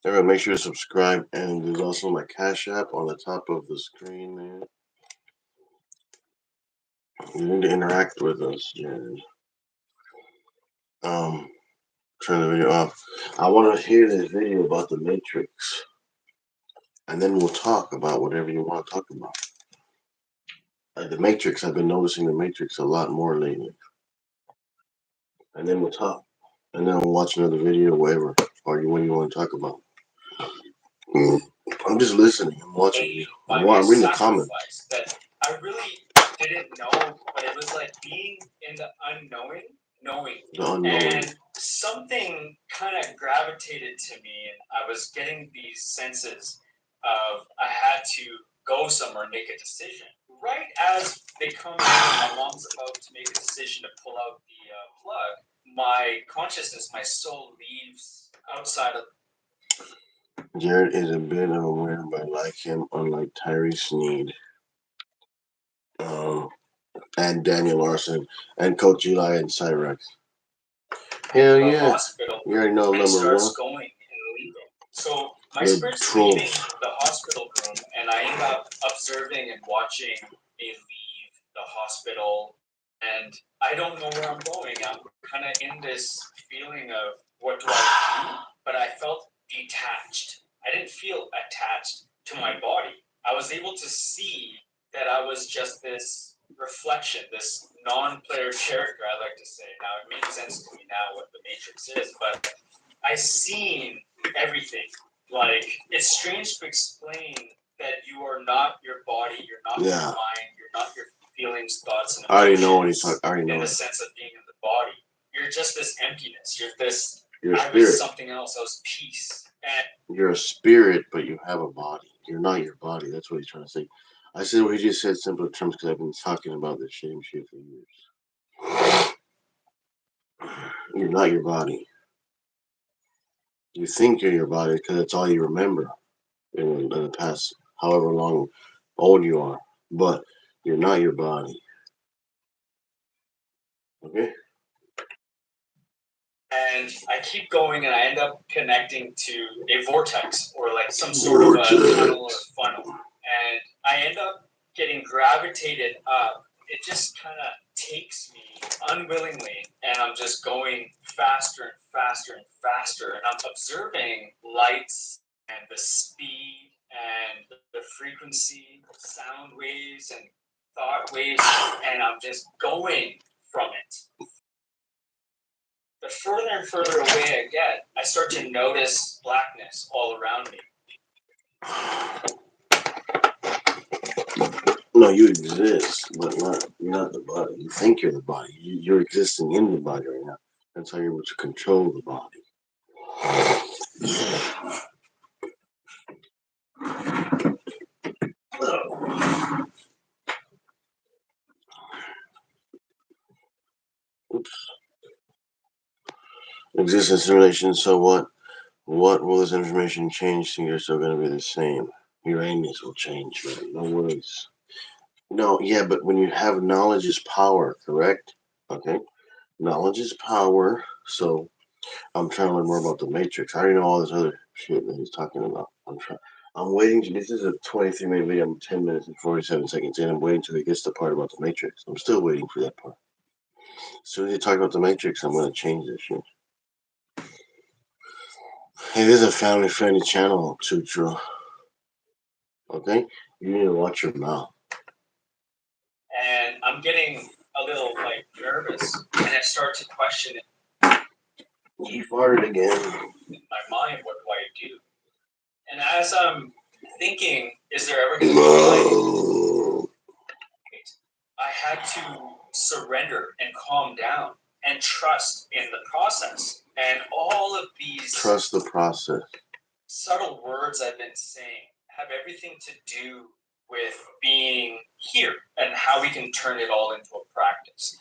Everyone, make sure to subscribe, and there's also my Cash App on the top of the screen there. You need to interact with us, Jared. Turn the video off. I want to hear this video about the Matrix, and then we'll talk about whatever you want to talk about. Like the Matrix, I've been noticing the Matrix a lot more lately. And then we'll talk. And then we'll watch another video, whatever, or what you want to talk about. I'm just listening. I'm watching you. I'm reading the comments. That I really didn't know, but it was like being in the unknowing, knowing. And something kind of gravitated to me, and I was getting these senses of I had to go somewhere and make a decision. Right as they come in, my mom's about to make a decision to pull out the plug, my consciousness, my soul leaves outside of. Jared is a bit of a weird, but I like him, unlike Tyree Sneed, and Daniel Larson, and Coach Eli and Cyrex. Hell yeah. You already know number one. Going and leaving. So my spirit's leaving the hospital room, and I end up observing and watching me leave the hospital. And I don't know where I'm going. I'm kind of in this feeling of what do I do? But I felt detached. I didn't feel attached to my body. I was able to see that I was just this reflection, this non-player character, I like to say. Now, it makes sense to me now what the Matrix is, but I seen everything. Like, it's strange to explain that you are not your body, you're not your mind, you're not your feelings, thoughts, and emotions. I already know what he's talking. I already know. In the sense of being in the body, you're just this emptiness. You're this. You're a spirit. I was something else. I was peace. And you're a spirit, but you have a body. You're not your body. That's what he's trying to say. I said what he just said, simpler terms, because I've been talking about this same shit for years. You're not your body. You think you're your body because that's all you remember in the past, however long old you are. But you're not your body. Okay? And I keep going, and I end up connecting to a vortex or like some sort of a tunnel or funnel. And I end up getting gravitated up. It just kind of takes me unwillingly, and I'm just going faster and faster and faster. And I'm observing lights and the speed and the frequency, sound waves and thought waves, and I'm just going from it. The further and further away I get, I start to notice blackness all around me. No, you exist, but you're not the body. You think you're the body. You're existing in the body right now. That's how you're able to control the body. Oops. Existence in relation. So what? What will this information change? So you're still going to be the same. Uranus will change, man. No worries. No, yeah, but when you have knowledge is power, correct? Okay. Knowledge is power. So I'm trying to learn more about the Matrix. I already know all this other shit that he's talking about. I'm waiting. This is a 23-minute video. I'm 10 minutes and 47 seconds in. I'm waiting till he gets the part about the Matrix. I'm still waiting for that part. As soon as you talk about the Matrix, I'm going to change this shit. Hey, this is a family-friendly channel, Sutro. Okay? You need to watch your mouth. And I'm getting a little like nervous, and I start to question it. He farted again. In my mind, what do I do? And as I'm thinking, is there ever going to be light? I had to surrender and calm down and trust in the process. And all of these trust the process. Subtle words I've been saying have everything to do with being here and how we can turn it all into a practice.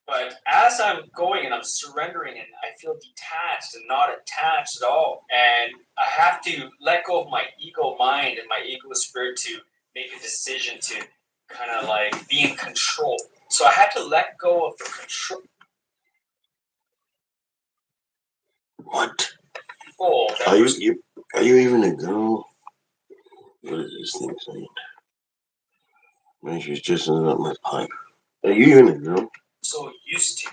But as I'm going and I'm surrendering and I feel detached and not attached at all, and I have to let go of my ego mind and my ego spirit to make a decision to kind of like be in control. So I had to let go of the control. What? Oh, are you even a girl? What is this thing saying? Maybe she's just up my pipe. Are you even a girl? So used to.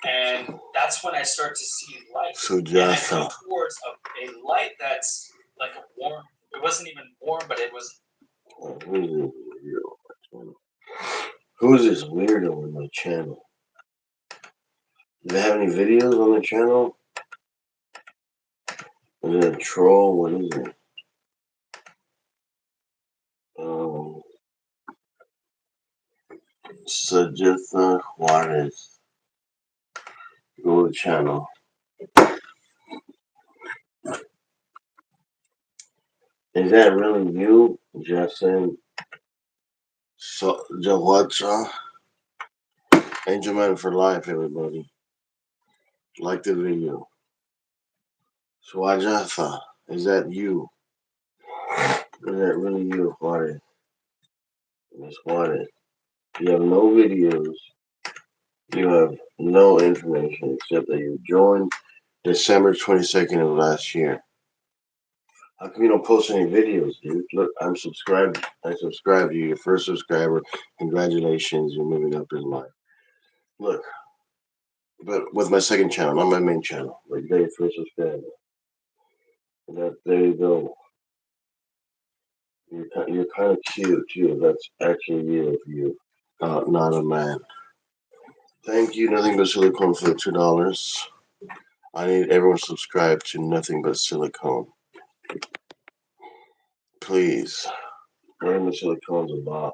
And that's when I start to see light. So and I come towards a light that's like a warm. It wasn't even warm, but it was. Oh, who is this weirdo on my channel? Do they have any videos on the channel? Is it a troll? What is it? Sajitha Juarez. Go to the channel. Is that really you, Justin? So, Jawacha? Angel Man for life, everybody. Like the video. Swajatha, is that you? Is that really you, Juarez? Miss Juarez. You have no videos. You have no information except that you joined December 22nd of last year. How come you don't post any videos, dude? Look, I'm subscribed. I subscribed to you. Your first subscriber. Congratulations, you're moving up in life. Look, but with my second channel, not my main channel. Like you got your first subscriber. There you go. You're kind of cute too. That's actually you. Not a man. Thank you, Nothing But Silicone, for the $2. I need everyone subscribed to Nothing But Silicone. Please. Nothing But Silicone's a boss.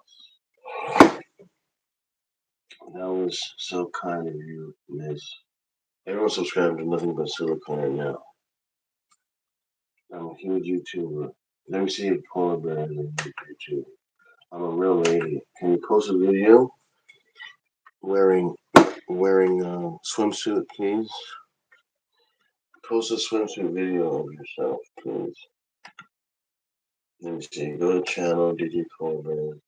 That was so kind of you, Miss. Everyone subscribe to Nothing But Silicone right now. I'm a huge YouTuber. Let me see if polar bear is a YouTuber. I'm a real lady. Can you post a video wearing a swimsuit, please? Post a swimsuit video of yourself, please. Let me see. Go to channel DJ Colbert.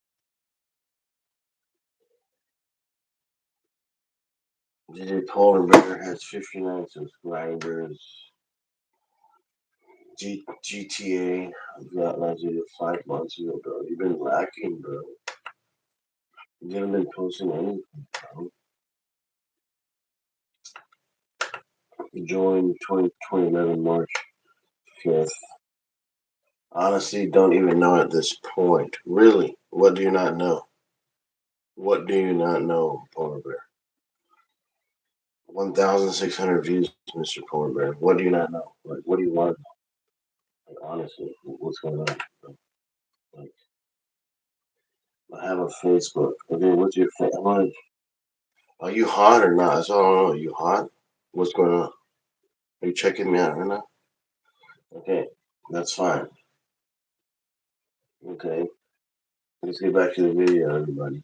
DJ Polar Bear has 59 subscribers. GTA got like 5 months ago, bro. You've been lacking, bro. You haven't been posting anything, bro. You joined 2011 March 5th. Honestly, don't even know at this point. Really? What do you not know? What do you not know, Polar Bear? 1,600 views, Mr. Polar Bear. What do you not know? Like, what do you want to know? Like, honestly, what's going on? Like, I have a Facebook. Okay, what's your Facebook? Are you hot or not? That's all I don't know. Are you hot? What's going on? Are you checking me out right now? Okay, that's fine. Okay, let's get back to the video, everybody.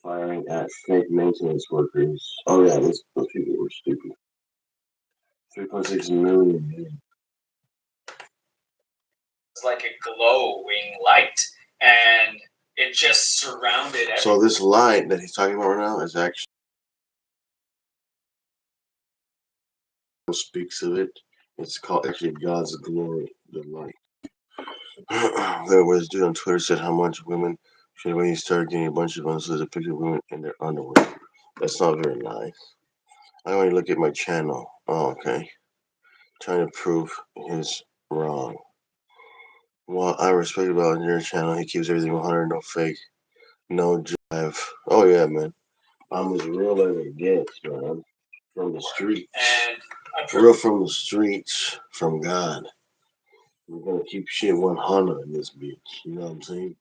Firing at fake maintenance workers. Oh yeah, those people were stupid. 3.6 million. It's like a glowing light, and it just surrounded everything. So this light that he's talking about right now is actually speaks of it. It's called actually God's glory, the light. There was a dude on Twitter said how much women should when you start getting a bunch of unsolicited pictures of women in their underwear. That's not very nice. I only look at my channel. Oh, okay. Trying to prove his wrong. Well, I respect about your channel. He keeps everything 100, no fake, no jive. Oh yeah, man. I'm as real as it gets, man. From the streets. And real from the streets, from God. We're gonna keep shit 100 in this bitch. You know what I'm saying?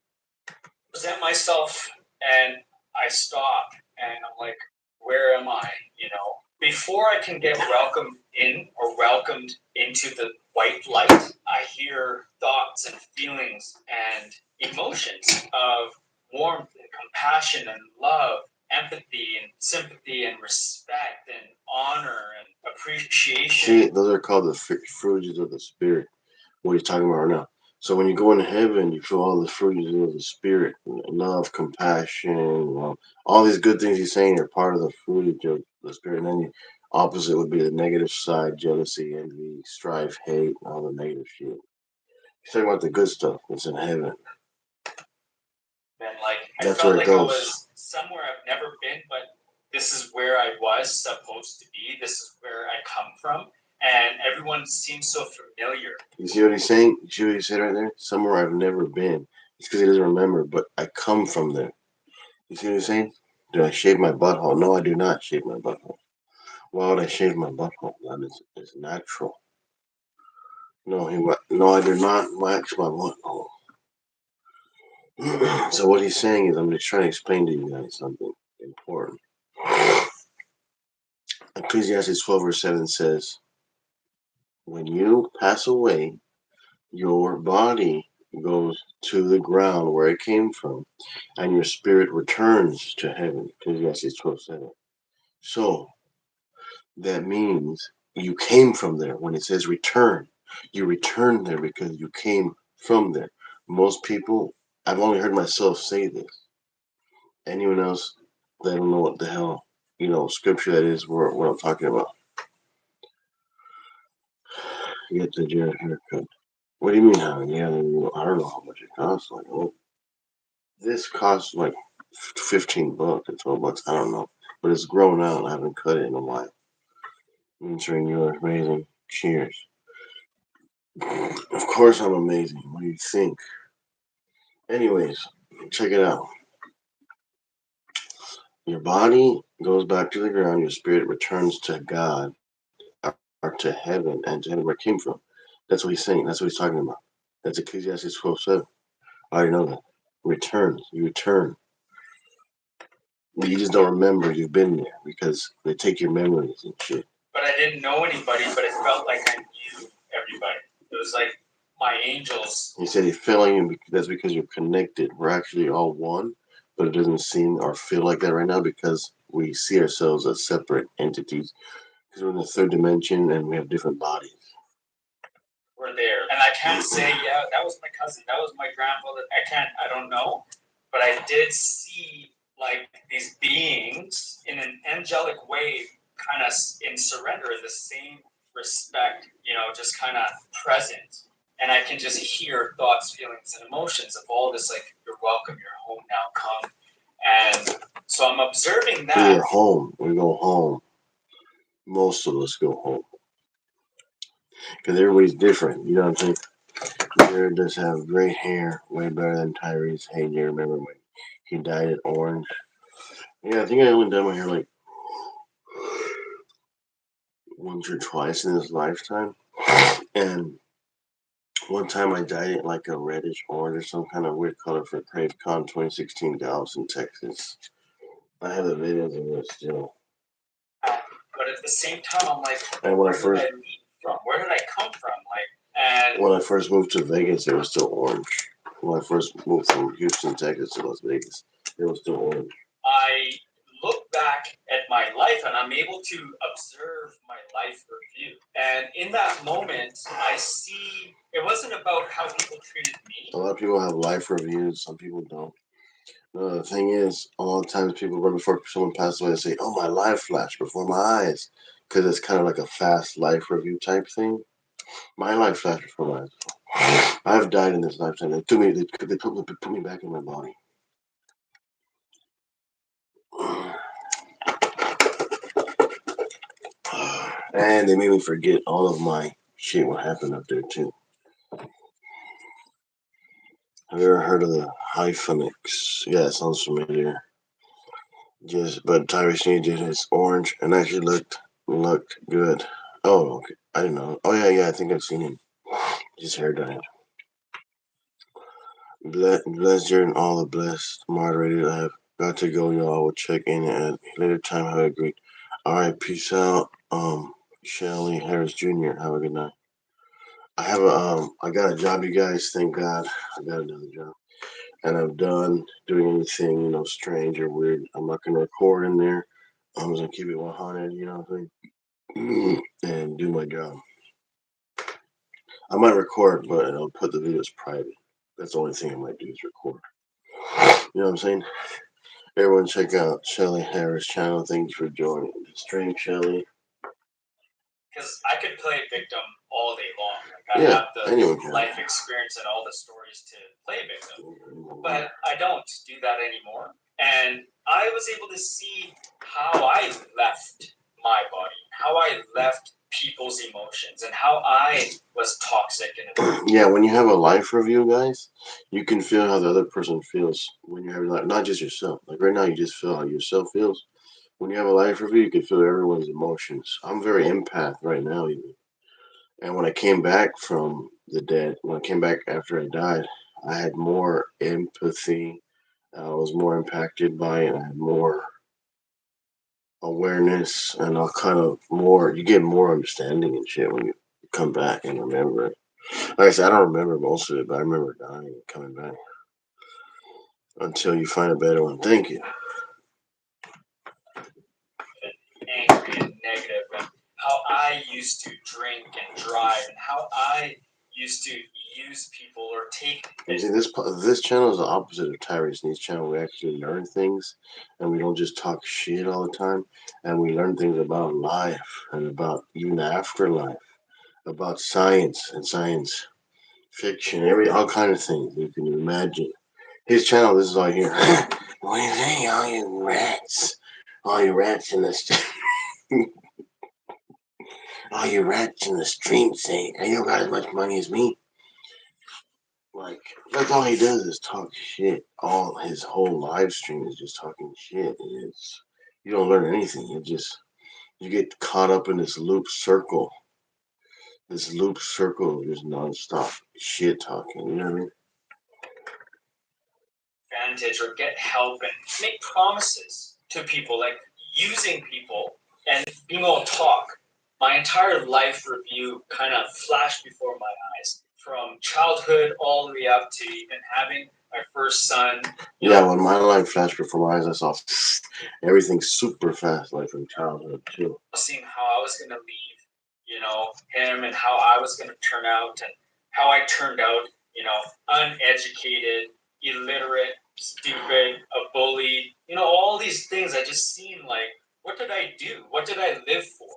Present myself, and I stop, and I'm like, where am I? You know, before I can get welcomed in or welcomed into the white light, I hear thoughts and feelings and emotions of warmth and compassion and love, empathy and sympathy and respect and honor and appreciation. See, those are called the fruits of the spirit. What you're talking about right now. So when you go into heaven, you feel all the fruits of the spirit, love, compassion, all these good things he's saying are part of the fruit of the spirit. And then the opposite would be the negative side: jealousy, envy, strife, hate, all the negative shit. He's talking about the good stuff that's in heaven. And like That's I felt where it like I goes. was somewhere I've never been, but this is where I was supposed to be. This is where I come from, and everyone seems so familiar. You see what he's saying? You see what he said right there? Somewhere I've never been. It's because he doesn't remember, but I come from there. You see what he's saying? Do I shave my butthole? No, I do not shave my butthole. Why would I shave my butthole? That is natural. No, no, I do not wax my butthole. So what he's saying is, I'm just trying to explain to you guys something important. Ecclesiastes 12 verse 7 says, when you pass away, your body goes to the ground where it came from, and your spirit returns to heaven. Ecclesiastes 12:7. So that means you came from there. When it says return, you return there because you came from there. Most people, I've only heard myself say this. Anyone else, they don't know what the hell, scripture that is what I'm talking about. Get the Jared haircut. What do you mean, how? Yeah, I don't know how much it costs. Like, oh, this costs like $15 or $12. I don't know, but it's grown out. I haven't cut it in a while. Answering your amazing. Cheers. Of course, I'm amazing. What do you think? Anyways, check it out. Your body goes back to the ground. Your spirit returns to God, or to heaven, and to heaven where it came from. That's what he's saying. That's what he's talking about. That's Ecclesiastes 12:7. I already know that. Return. You return. You just don't remember you've been there because they take your memories and shit. But I didn't know anybody, but it felt like I knew everybody. It was like my angels. He said he's feeling that's because you're connected. We're actually all one, but it doesn't seem or feel like that right now because we see ourselves as separate entities because we're in the third dimension and we have different bodies. We're there, and I can't say, yeah, that was my cousin, that was my grandfather. I don't know, but I did see like these beings in an angelic way, kind of in surrender, in the same respect, just kind of present. And I can just hear thoughts, feelings, and emotions of all this, like, you're welcome, you're home now, come. And so I'm observing that. We're home. We go home. Most of us go home. Because everybody's different. You know what I'm saying? Jared does have great hair, way better than Tyrese. Hey, do you remember when he dyed it orange? Yeah, I think I only dyed my hair like once or twice in his lifetime. And one time I dyed it like a reddish orange or some kind of weird color for CraveCon 2016 Dallas in Texas. I have the videos of it still. But at the same time, I'm like, and when where did I leave from? Where did I come from? And when I first moved to Vegas, it was still orange. When I first moved from Houston, Texas to Las Vegas, it was still orange. I look back at my life and I'm able to observe my life review. And in that moment, I see it wasn't about how people treated me. A lot of people have life reviews, some people don't. The thing is, a lot of times people right before someone passes away, they say, "Oh, my life flashed before my eyes," because it's kind of like a fast life review type thing. My life flashed before my eyes. I've died in this lifetime. They put me back in my body. And they made me forget all of my shit what happened up there too. Have you ever heard of the hyphonics? Yeah, it sounds familiar. But Tyrese did his orange and actually looked good. Oh, okay. I didn't know. Oh yeah, I think I've seen him. His hair dyed. Blessed and all the blessed moderators. I have got to go, y'all. I will check in at a later time. Have a great. All right, peace out. Shelly Harris Jr. Have a good night. I got a job, you guys. Thank God, I got another job, and I'm done doing anything strange or weird. I'm not gonna record in there. I'm just gonna keep it 100. You know what I mean? And do my job. I might record, but I'll put the videos private. That's the only thing I might do is record. You know what I'm saying? Everyone check out Shelly Harris channel. Thank you for joining the stream, Shelly. Because I could play victim all day long. Like, I have the life experience and all the stories to play victim. But I don't do that anymore. And I was able to see how I left my body, how I left people's emotions, and how I was toxic. Yeah, when you have a life review, guys, you can feel how the other person feels when you have life, not just yourself. Like right now, you just feel how yourself feels. When you have a life review, you can feel everyone's emotions. I'm very empath right now, even. And when I came back from the dead, when I came back after I died, I had more empathy. I was more impacted by it. I had more awareness and you get more understanding and shit when you come back and remember it. Like I said, I don't remember most of it, but I remember dying and coming back. Until you find a better one. Thank you. Angry and negative, and how I used to drink and drive, and how I used to use people or take. You see, this channel is the opposite of Tyrese Needs channel. We actually learn things, and we don't just talk shit all the time. And we learn things about life and about even the afterlife, about science and science fiction, all kind of things you can imagine. His channel, this is all you hear. What do you think, all you rats? All you rats in the all you rats in the street say, you don't got as much money as me. Like, that's all he does is talk shit. All his whole live stream is just talking shit. You don't learn anything. You get caught up in this loop circle. This loop circle of just nonstop shit talking. You know what I mean? Advantage or get help and make promises to people, like using people and being all talk. My entire life review kind of flashed before my eyes, from childhood all the way up to even having my first son. When my life flashed before my eyes, I saw everything super fast, like from childhood too. Seeing how I was going to leave, him, and how I was going to turn out, and how I turned out, uneducated, illiterate, stupid, a bully. All these things I just seen like, what did I do? What did I live for?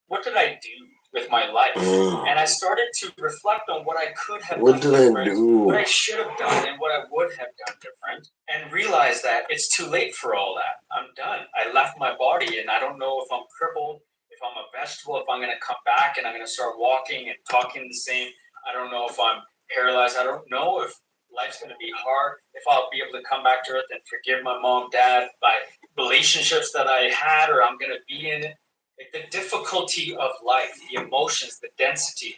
What did I do with my life? And I started to reflect on what I could have done different, what I should have done, and what I would have done different, and realize that it's too late for all that. I'm done. I left my body, and I don't know if I'm crippled, if I'm a vegetable, if I'm going to come back and I'm going to start walking and talking the same. I don't know if I'm paralyzed. I don't know if life's going to be hard, if I'll be able to come back to earth and forgive my mom, dad, my relationships that I had or I'm going to be in it. Like the difficulty of life, the emotions, the density.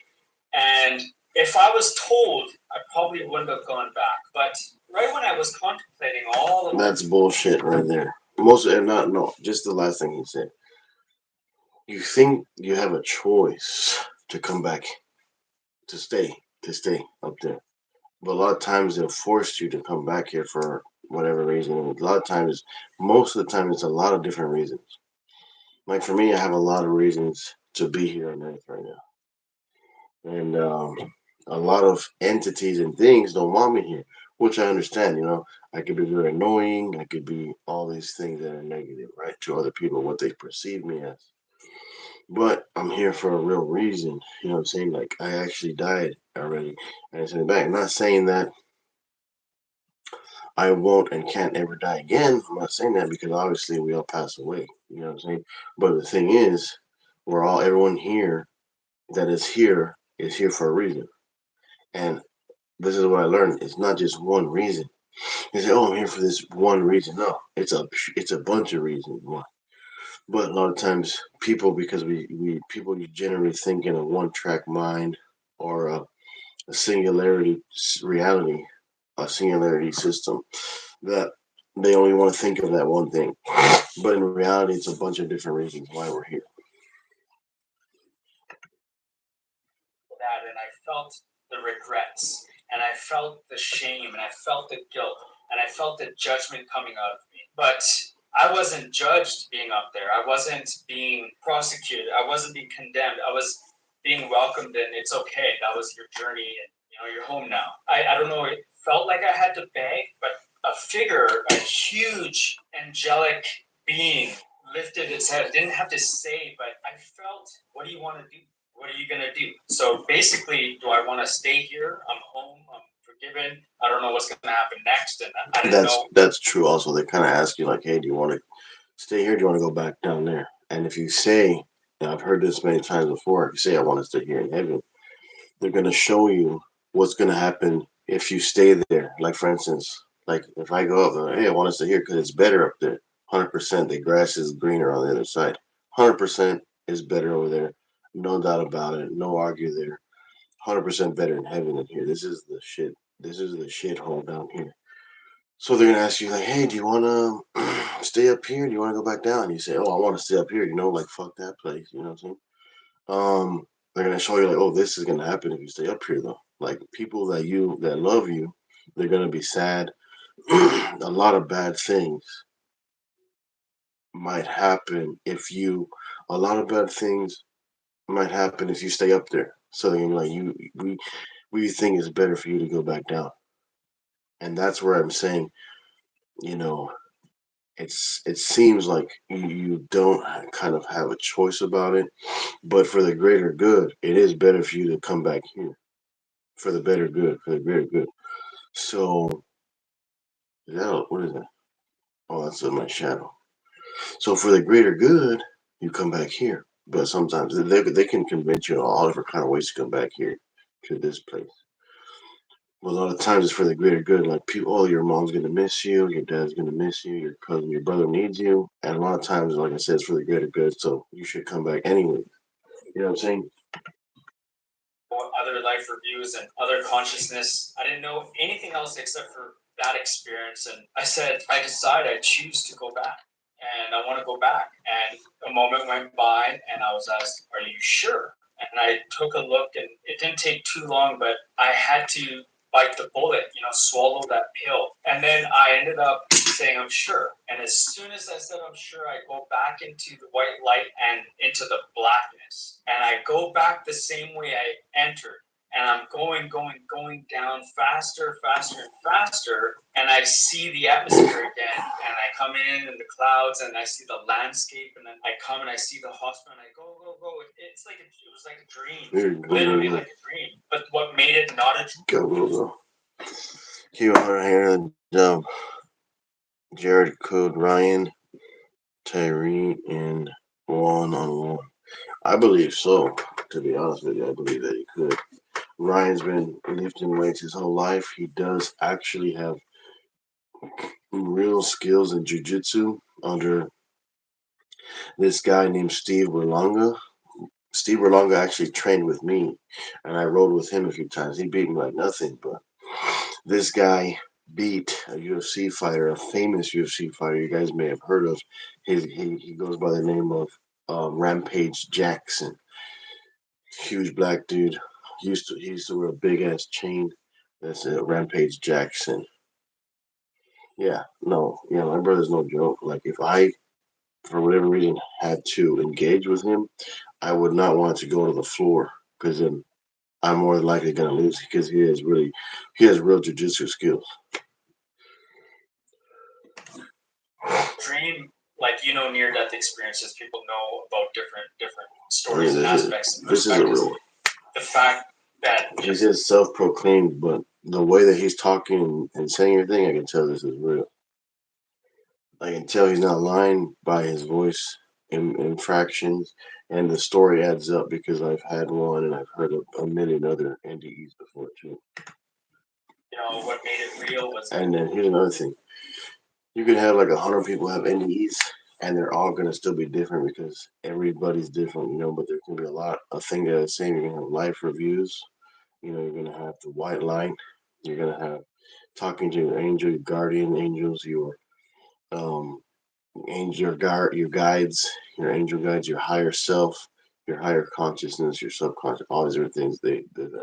And if I was told, I probably wouldn't have gone back. But right when I was contemplating all of That's bullshit right there. Most and not no, just the last thing he said. You think you have a choice to come back, to stay up there. But a lot of times they'll force you to come back here for whatever reason. And a lot of times, most of the time, it's a lot of different reasons. Like for me, I have a lot of reasons to be here on Earth right now, and a lot of entities and things don't want me here, which I understand. I could be very annoying. I could be all these things that are negative, right, to other people, what they perceive me as. But I'm here for a real reason. You know what I'm saying? Like I actually died already, and it's in the back. I'm not saying that I won't and can't ever die again. I'm not saying that because obviously we all pass away. You know what I'm saying? But the thing is, everyone here that is here for a reason. And this is what I learned. It's not just one reason. You say, "Oh, I'm here for this one reason." No, it's a bunch of reasons why. But a lot of times, people because we people generally think in a one track mind or a singularity reality, a singularity system that they only want to think of that one thing. But in reality, it's a bunch of different reasons why we're here. that, and I felt the regrets, and I felt the shame, and I felt the guilt, and I felt the judgment coming out of me. But I wasn't judged being up there. I wasn't being prosecuted. I wasn't being condemned. I was being welcomed, and it's okay. That was your journey, and you're home now. I don't know. It felt like I had to beg, but a figure, a huge angelic being lifted its head. It didn't have to say, but I felt, what do you want to do? What are you going to do? So basically, do I want to stay here? I'm home. I'm forgiven. I don't know what's going to happen next. And I didn't know. That's true. Also, they kind of ask you like, "Hey, do you want to stay here? Do you want to go back down there?" And if you say, and I've heard this many times before, if you say, "I want to stay here in heaven," they're going to show you what's going to happen if you stay there. Like for instance, like if I go up, "Hey, I want to stay here because it's better up there." 100%, the grass is greener on the other side. 100% is better over there. No doubt about it. No argue there. 100% better in heaven than here. This is the shit. This is the shithole down here. So they're gonna ask you like, "Hey, do you want to stay up here? Do you want to go back down?" And you say, "Oh, I want to stay up here." Like fuck that place. You know what I'm saying? They're gonna show you like, "Oh, this is gonna happen if you stay up here, though." Like people that love you, they're gonna be sad. A lot of bad things might happen if you. A lot of bad things might happen if you stay up there. So they're gonna be like, we think it's better for you to go back down." And that's where I'm saying, you know, it seems like you don't kind of have a choice about it, but for the greater good, it is better for you to come back here for the better good, for the greater good. So what is that? Oh, that's in my shadow. So for the greater good, you come back here. But sometimes they can convince you all different kind of ways to come back here to this place. Well, a lot of times it's for the greater good. Like people, oh, your mom's gonna miss you, your dad's gonna miss you, your cousin, your brother needs you, and a lot of times, like I said, it's for the greater good. So you should come back anyway. You know what I'm saying? Other life reviews and other consciousness. I didn't know anything else except for that experience. And I said, I choose to go back. And I want to go back. And a moment went by and I was asked, are you sure? And I took a look and it didn't take too long, but I had to bite the bullet, swallow that pill. And then I ended up saying, I'm sure. And as soon as I said, I'm sure, I go back into the white light and into the blackness. And I go back the same way I entered. and I'm going down faster, and I see the atmosphere again, and I come in the clouds, and I see the landscape, and then I come and I see the hospital, and I go. It was like a dream, literally like a dream. But what made it not a dream? Go. Q on here, Jared Code, Ryan, Tyree, and one-on-one. I believe so. To be honest with you, I believe that he could. Ryan's been lifting weights his whole life. He does actually have real skills in jiu-jitsu under this guy named Steve Berlanga. Steve Berlanga actually trained with me, and I rode with him a few times. He beat me like nothing, but this guy beat a UFC fighter, a famous UFC fighter you guys may have heard of. He goes by the name of Rampage Jackson. Huge black dude. He used to wear a big ass chain. That's Rampage Jackson. Yeah, my brother's no joke. Like if I, for whatever reason, had to engage with him, I would not want to go to the floor because then I'm more than likely gonna lose because he has real jiu-jitsu skills. Dream, like near-death experiences. People know about different stories and aspects. This is a real one. The fact that he says self-proclaimed, but the way that he's talking and saying everything, I can tell this is real. I can tell he's not lying by his voice infractions, and the story adds up because I've had one and I've heard a million other NDEs before too. What made it real was. And then here's another thing: you can have like 100 people have NDEs, and they're all gonna still be different because everybody's different, But there can be a lot of things that are the same. You're gonna have life reviews. You're gonna have the white light. You're gonna have talking to your angel, your guardian angels, your angel, your guides, your angel guides, your higher self, your higher consciousness, your subconscious. All these are things they hearing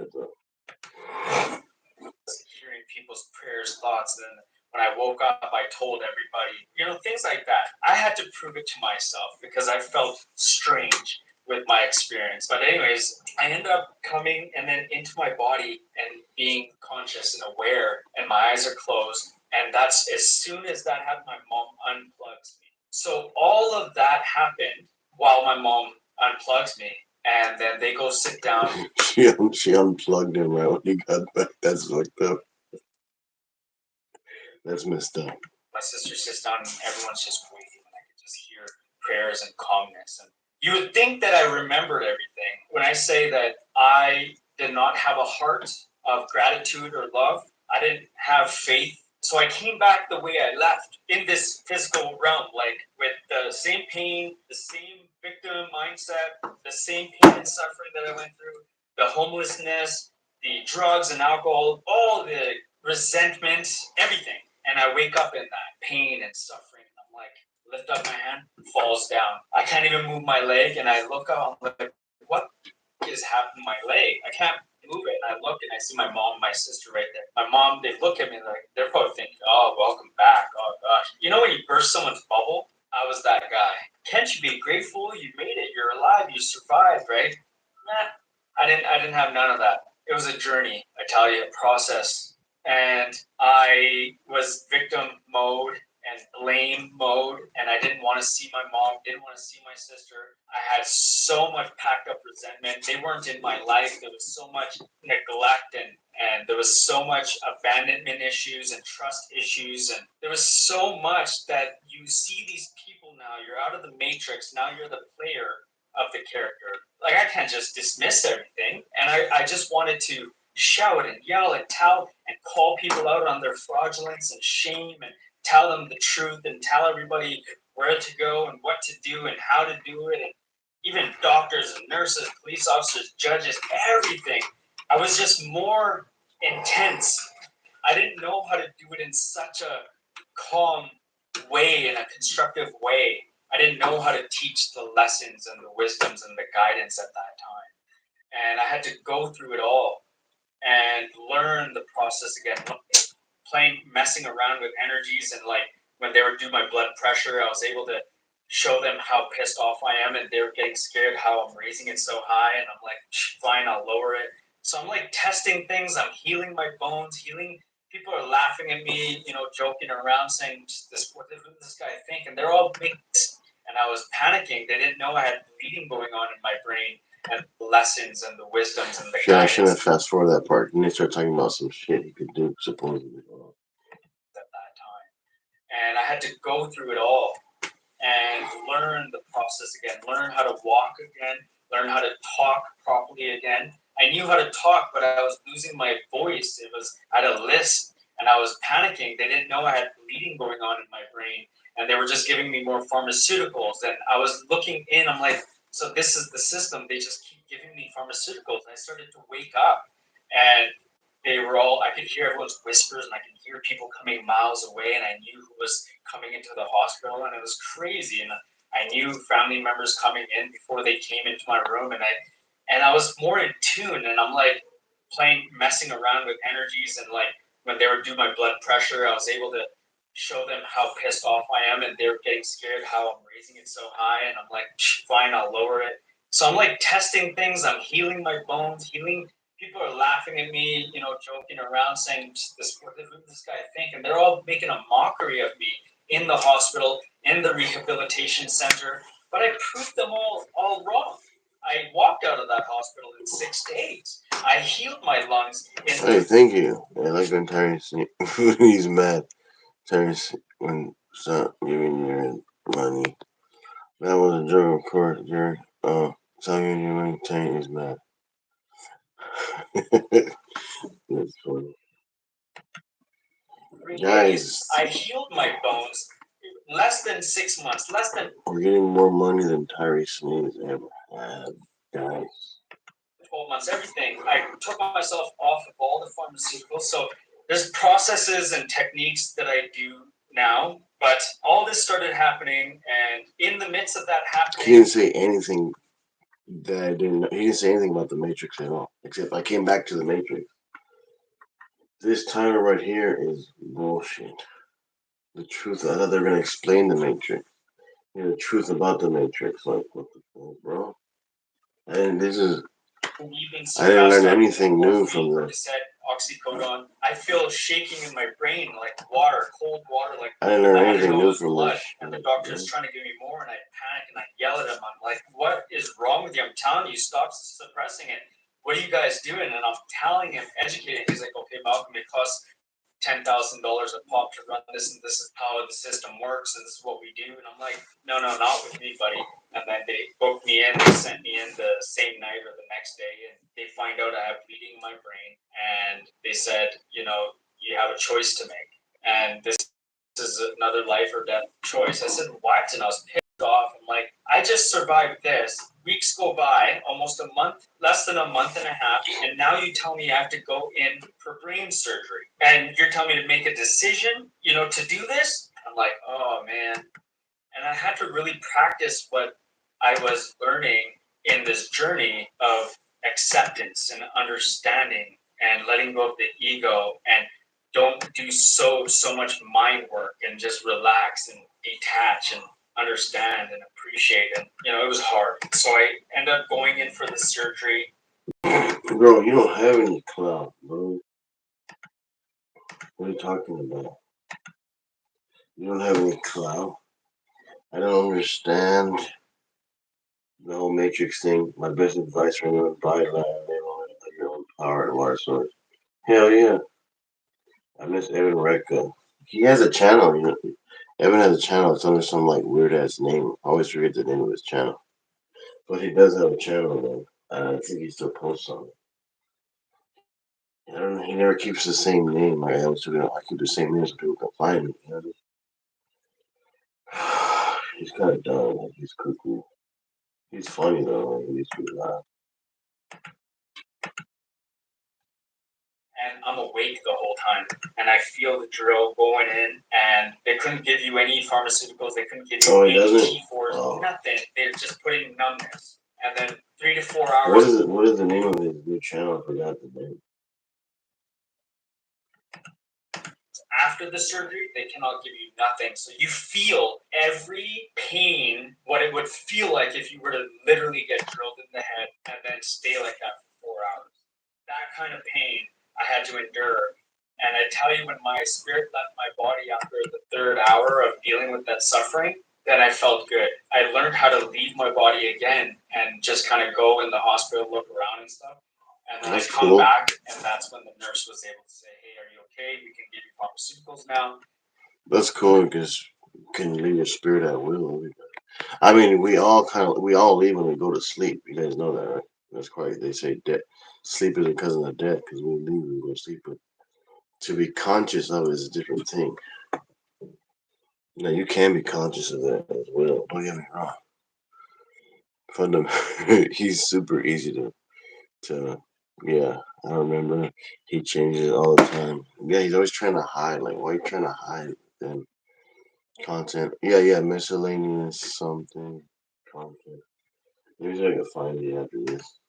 people's prayers, thoughts, and then when I woke up, I told everybody, things like that. I had to prove it to myself because I felt strange with my experience. But anyways, I ended up coming and then into my body and being conscious and aware, and my eyes are closed. And that's as soon as that happened, my mom unplugs me. So all of that happened while my mom unplugs me. And then they go sit down. She unplugged him right when he got back. That's fucked up. That's messed up. My sister sits down and everyone's just waiting, and I can just hear prayers and calmness. And you would think that I remembered everything. When I say that I did not have a heart of gratitude or love, I didn't have faith. So I came back the way I left in this physical realm, like with the same pain, the same victim mindset, the same pain and suffering that I went through, the homelessness, the drugs and alcohol, all the resentment, everything. And I wake up in that pain and suffering. And I'm like, lift up my hand, falls down. I can't even move my leg. And I look up, I'm like, what is happening to my leg? I can't move it. And I look and I see my mom and my sister right there. My mom, they look at me like, they're probably thinking, oh, welcome back. Oh, gosh. When you burst someone's bubble? I was that guy. Can't you be grateful? You made it. You're alive. You survived, right? Nah, I didn't have none of that. It was a journey, I tell you, a process. And I was victim mode and blame mode, and I didn't want to see my mom, didn't want to see my sister. I had so much packed up resentment. They weren't in my life. There was so much neglect, and there was so much abandonment issues and trust issues, and there was so much that you see these people now. You're out of the matrix. Now you're the player of the character. Like, I can't just dismiss everything. And I just wanted to shout and yell and tell and call people out on their fraudulence and shame and tell them the truth and tell everybody where to go and what to do and how to do it. And even doctors and nurses, police officers, judges, everything. I was just more intense. I didn't know how to do it in such a calm way, in a constructive way. I didn't know how to teach the lessons and the wisdoms and the guidance at that time. And I had to go through it all and learn the process again, messing around with energies. And like when they would do my blood pressure, I was able to show them how pissed off I am, and they were getting scared how I'm raising it so high. And I'm like, fine, I'll lower it. So I'm like testing things. I'm healing my bones, healing. People are laughing at me, joking around, saying, "What did this guy think?" And they're all making this. And I was panicking. They didn't know I had bleeding going on in my brain, and the lessons and the wisdoms and the Shit, I shouldn't have guidance fast forward that part. And they start talking about some shit he could do, supposedly. at that time. And I had to go through it all and learn the process again, learn how to walk again, learn how to talk properly again. I knew how to talk, but I was losing my voice. I had a lisp and I was panicking. They didn't know I had bleeding going on in my brain, and they were just giving me more pharmaceuticals. And I was looking in, I'm like, so this is the system. They just keep giving me pharmaceuticals. And I started to wake up, and I could hear everyone's whispers, and I could hear people coming miles away, and I knew who was coming into the hospital, and it was crazy. And I knew family members coming in before they came into my room, and I was more in tune, and I'm like messing around with energies, and like when they would do my blood pressure, I was able to show them how pissed off I am, and they're getting scared how I'm raising it so high, and I'm like, fine, I'll lower it. So I'm like testing things. I'm healing my bones, healing. People are laughing at me, joking around, saying, "What did this guy think?" And they're all making a mockery of me in the hospital, in the rehabilitation center. But I proved them all wrong. I walked out of that hospital in 6 days. I healed my lungs. Hey, thank you. I like when Tyrese, he's mad. Tyrese, when stop giving your money. That was a joke, of course, Jerry. Stop giving your money. Tyrese is mad. That's funny. Guys, I healed my bones. Less than 6 months. We're getting more money than Tyrese Sneeze ever had, guys. 12 months, everything. I took myself off of all the pharmaceuticals. So there's processes and techniques that I do now, but all this started happening, and in the midst of that happening, he didn't say anything that I didn't know. He didn't say anything about the Matrix at all, except I came back to the Matrix. This title right here is bullshit. The truth. I thought they were gonna explain the Matrix. The truth about the Matrix. Like, what the fuck, bro? And this is. I didn't learn anything new from this. Said oxycodone. I feel shaking in my brain, like water, cold water. Like I didn't learn anything new from this. And the doctor's trying to give me more, and I panic and I yell at him. I'm like, "What is wrong with you? I'm telling you, stop suppressing it. What are you guys doing?" And I'm telling him, educating. He's like, "Okay, Malcolm, it costs $10,000 a pop to run this, and this is how the system works, and this is what we do." And I'm like, "No, not with me, buddy." And then they booked me in. They sent me in the same night or the next day, and they find out I have bleeding in my brain, and they said, you have a choice to make, and this is another life or death choice. I said, "What?" And I was pissed off. I'm like, "I just survived this. Weeks go by, almost a month, less than a month and a half, and now you tell me I have to go in for brain surgery, and you're telling me to make a decision, to do this." I'm like, "Oh man." And I had to really practice what I was learning in this journey of acceptance and understanding and letting go of the ego, and don't do so much mind work, and just relax and detach and understand and appreciate. And it was hard. So I ended up going in for the surgery. Bro, you don't have any clout, bro. What are you talking about? You don't have any clout. I don't understand the whole Matrix thing. My best advice for anyone: buy land, your own power and water source. Hell yeah. I miss Evan Redka. He has a channel, Evan has a channel. It's under some like weird ass name. I always forget the name of his channel. But he does have a channel though. I think he still posts on it. I don't know. He never keeps the same name. I keep the same name so people can find me. He's kind of dumb. Like, he's cuckoo. He's funny though. Like, he needs to be laugh. And I'm awake the whole time, and I feel the drill going in, and they couldn't give you any pharmaceuticals, they couldn't give you any T4s, nothing. They're just putting numbness. And then 3 to 4 hours. What is the name of his new channel? I forgot the name. After the surgery, they cannot give you nothing. So you feel every pain, what it would feel like if you were to literally get drilled in the head and then stay like that for 4 hours. tell you, when my spirit left my body after the third hour of dealing with that suffering, then I felt good. I learned how to leave my body again and just kind of go in the hospital, look around and stuff. And then That's I come cool. back, and that's when the nurse was able to say, "Hey, are you okay? We can give you pharmaceuticals now." That's cool because you can leave your spirit at will. I mean, we all leave when we go to sleep. You guys know that, right? That's quite. They say death. Sleep is a cousin of death because we leave when we go to sleep. But to be conscious of it is a different thing. Now you can be conscious of that as well. Don't get me wrong. He's super easy to. Yeah, I remember he changes it all the time. Yeah, he's always trying to hide. Like, why are you trying to hide then content? Yeah, miscellaneous something content. Maybe I can find it after this.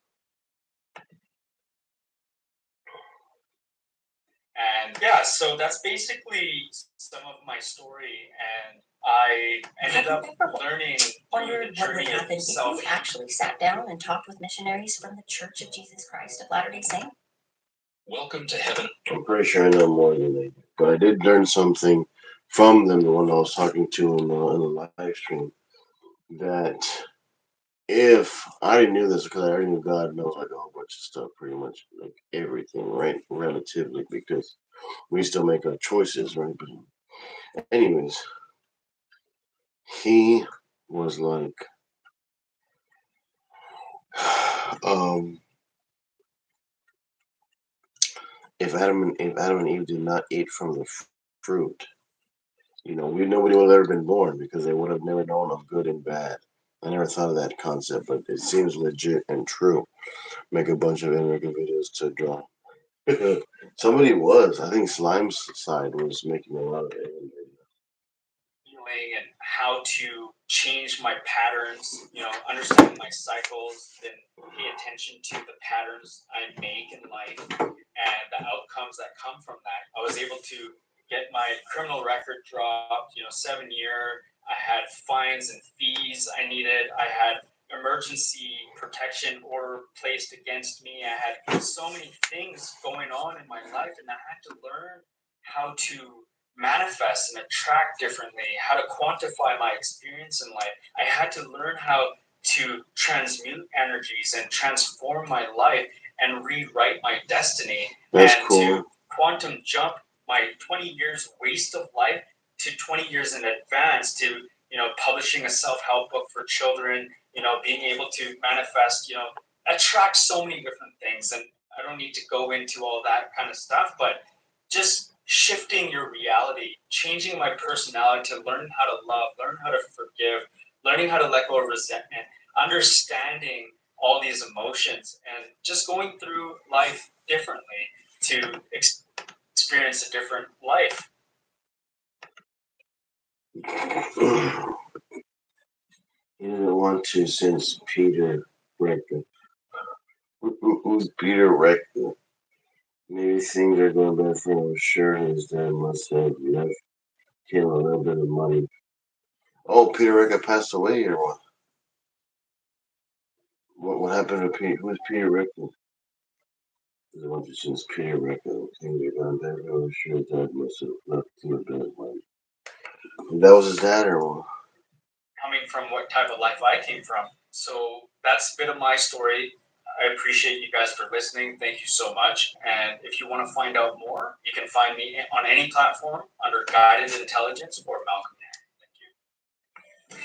And yeah, so that's basically some of my story. And I ended up learning through the journey of self. You actually sat down and talked with missionaries from the Church of Jesus Christ of Latter-day Saints. Welcome to heaven. I'm pretty sure I know more than they do. But I did learn something from them, the one I was talking to in the live stream, that if I already knew this because I already knew God knows like a whole bunch of stuff, pretty much like everything, right? Relatively, because we still make our choices, right? But anyways, he was like, um, if Adam and Eve did not eat from the fruit, nobody would have ever been born because they would have never known of good and bad. I never thought of that concept, but it seems legit and true. Make a bunch of animated videos to draw. Somebody was. I think Slime's side was making a lot of animated videos. Feeling and how to change my patterns, understand my cycles, then pay attention to the patterns I make in life and the outcomes that come from that. I was able to get my criminal record dropped, 7 year. I had fines and fees I needed. I had emergency protection order placed against me. I had so many things going on in my life, and I had to learn how to manifest and attract differently, how to quantify my experience in life. I had to learn how to transmute energies and transform my life and rewrite my destiny. That's and cool. To quantum jump my 20 years waste of life to 20 years in advance to publishing a self-help book for children, being able to manifest, attract so many different things. And I don't need to go into all that kind of stuff, but just shifting your reality, changing my personality to learn how to love, learn how to forgive, learning how to let go of resentment, understanding all these emotions, and just going through life differently to experience a different life. He doesn't want to since Peter Rector. Who's Peter Rector? Maybe things are going bad for him. Sure, his dad must have left him a little bit of money. Oh, Peter Rector passed away or what? What happened to Peter? Who's Peter Rector? He doesn't want to since Peter Rector. Things are going bad for him. Sure, his dad must have left him a bit of money. That was his dad or what? Coming from what type of life I came from. So that's a bit of my story. I appreciate you guys for listening. Thank you so much. And if you want to find out more, you can find me on any platform under Guided Intelligence or Malcolm Thank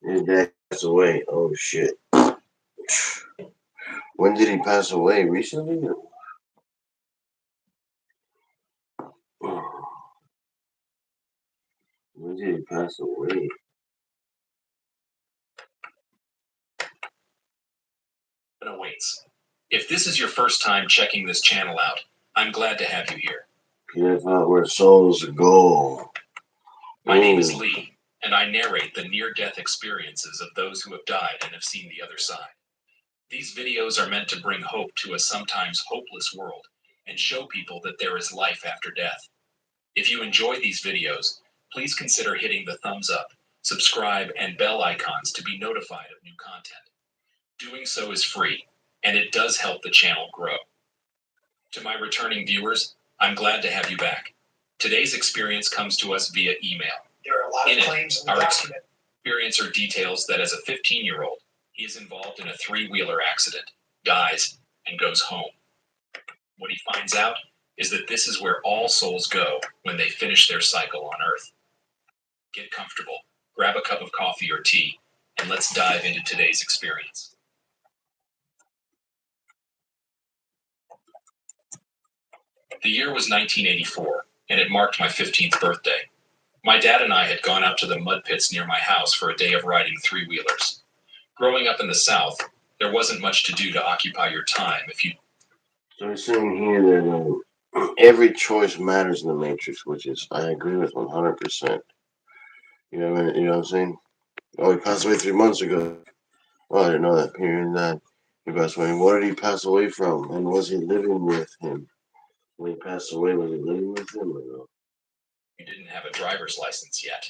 His dad passed away. Oh shit. When did he pass away? Recently? When did he pass away? Awaits. If this is your first time checking this channel out, I'm glad to have you here. That's not where souls go. My name is Lee, and I narrate the near-death experiences of those who have died and have seen the other side. These videos are meant to bring hope to a sometimes hopeless world and show people that there is life after death. If you enjoy these videos, please consider hitting the thumbs up, subscribe, and bell icons to be notified of new content. Doing so is free, and it does help the channel grow. To my returning viewers, I'm glad to have you back. Today's experience comes to us via email. There are a lot of In claims in it, the our document. experiencer details that as a 15-year-old, he is involved in a three-wheeler accident, dies, and goes home. What he finds out is that this is where all souls go when they finish their cycle on Earth. Get comfortable, grab a cup of coffee or tea, and let's dive into today's experience. The year was 1984, and it marked my 15th birthday. My dad and I had gone out to the mud pits near my house for a day of riding three-wheelers. Growing up in the South, there wasn't much to do to occupy your time if you... So it's saying here that every choice matters in the Matrix, which is I agree with 100%. You know, you know what I'm saying? Oh, he passed away 3 months ago. Oh, I didn't know that. Hearing that he passed away. What did he pass away from? And was he living with him when he passed away? Was he living with him or no? You didn't have a driver's license yet.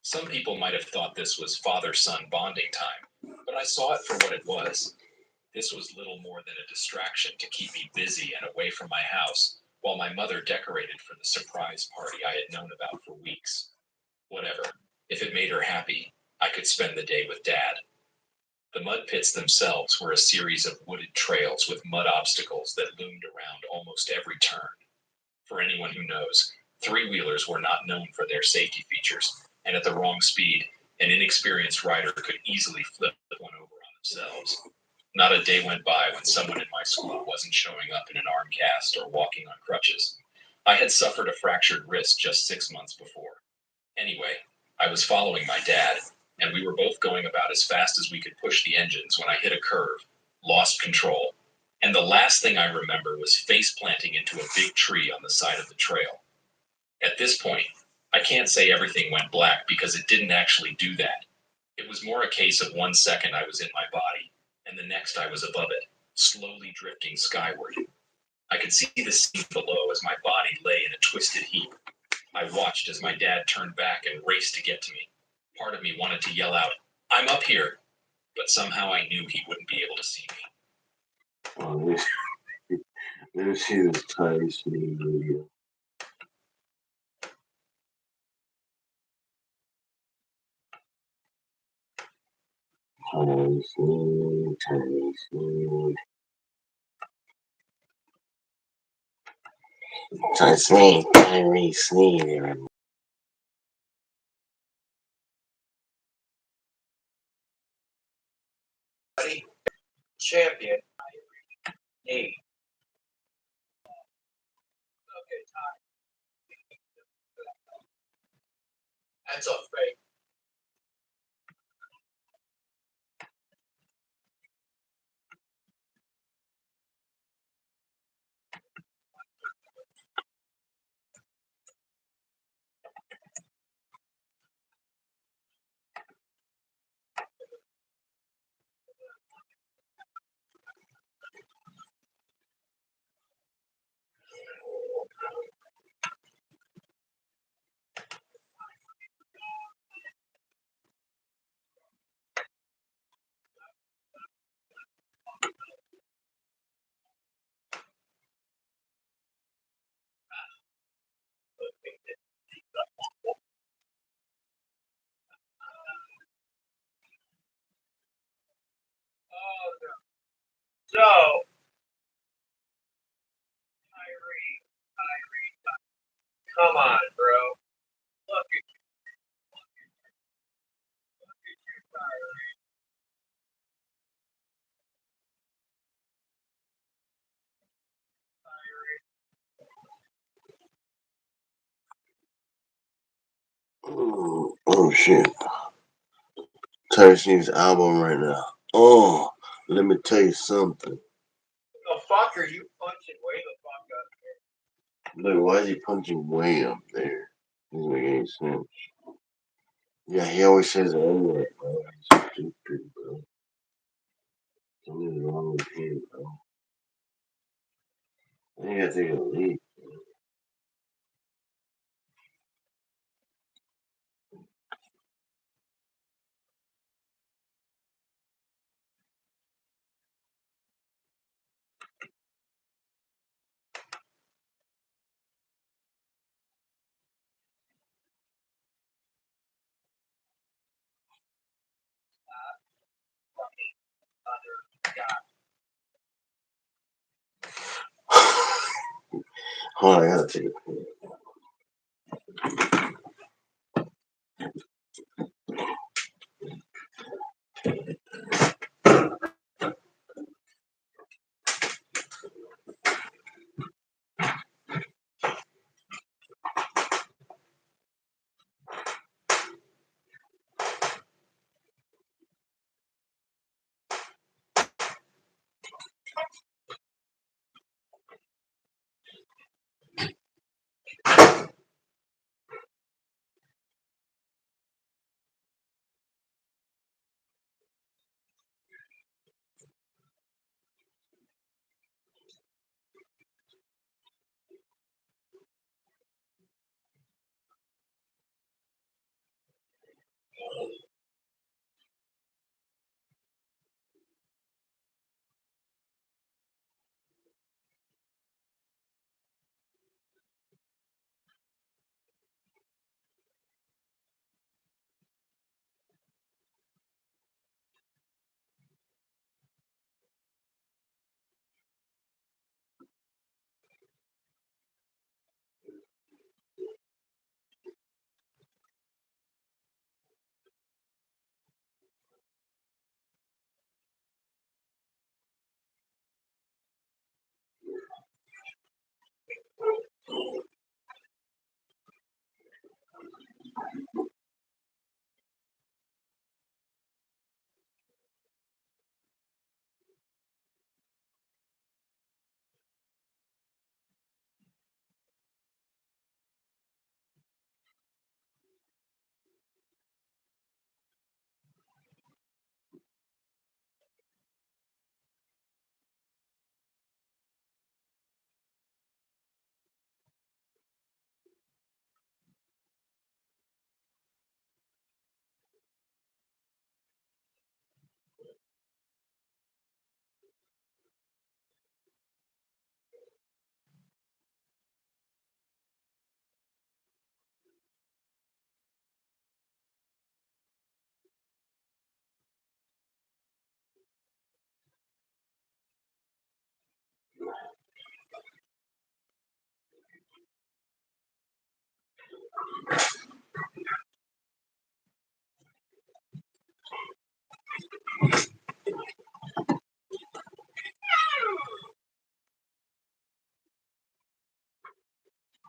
Some people might have thought this was father-son bonding time, but I saw it for what it was. This was little more than a distraction to keep me busy and away from my house, while my mother decorated for the surprise party I had known about for weeks. Whatever. If it made her happy, I could spend the day with Dad. The mud pits themselves were a series of wooded trails with mud obstacles that loomed around almost every turn. For anyone who knows, three-wheelers were not known for their safety features, and at the wrong speed, an inexperienced rider could easily flip one over on themselves. Not a day went by when someone in my school wasn't showing up in an arm cast or walking on crutches. I had suffered a fractured wrist just 6 months before. Anyway, I was following my dad, and we were both going about as fast as we could push the engines when I hit a curve, lost control, and the last thing I remember was face planting into a big tree on the side of the trail. At this point, I can't say everything went black because it didn't actually do that. It was more a case of 1 second I was in my body, and the next I was above it, slowly drifting skyward. I could see the scene below as my body lay in a twisted heap. I watched as my dad turned back and raced to get to me. Part of me wanted to yell out, "I'm up here," but somehow I knew he wouldn't be able to see me. Oh, let me see this Tyrese video. Tyrese. Champion. Eight. That's a fake. So, come on, bro. Look at Oh shit. Tyrese's album right now. Oh, let me tell you something. the fuck are you punching way the fuck up? Look, why is he punching way up there? Doesn't make any sense. Yeah, he always says it anyway, bro. He's stupid, bro. Something's wrong with him, bro. I think I gotta take a leak. Hold on, I gotta take a pill.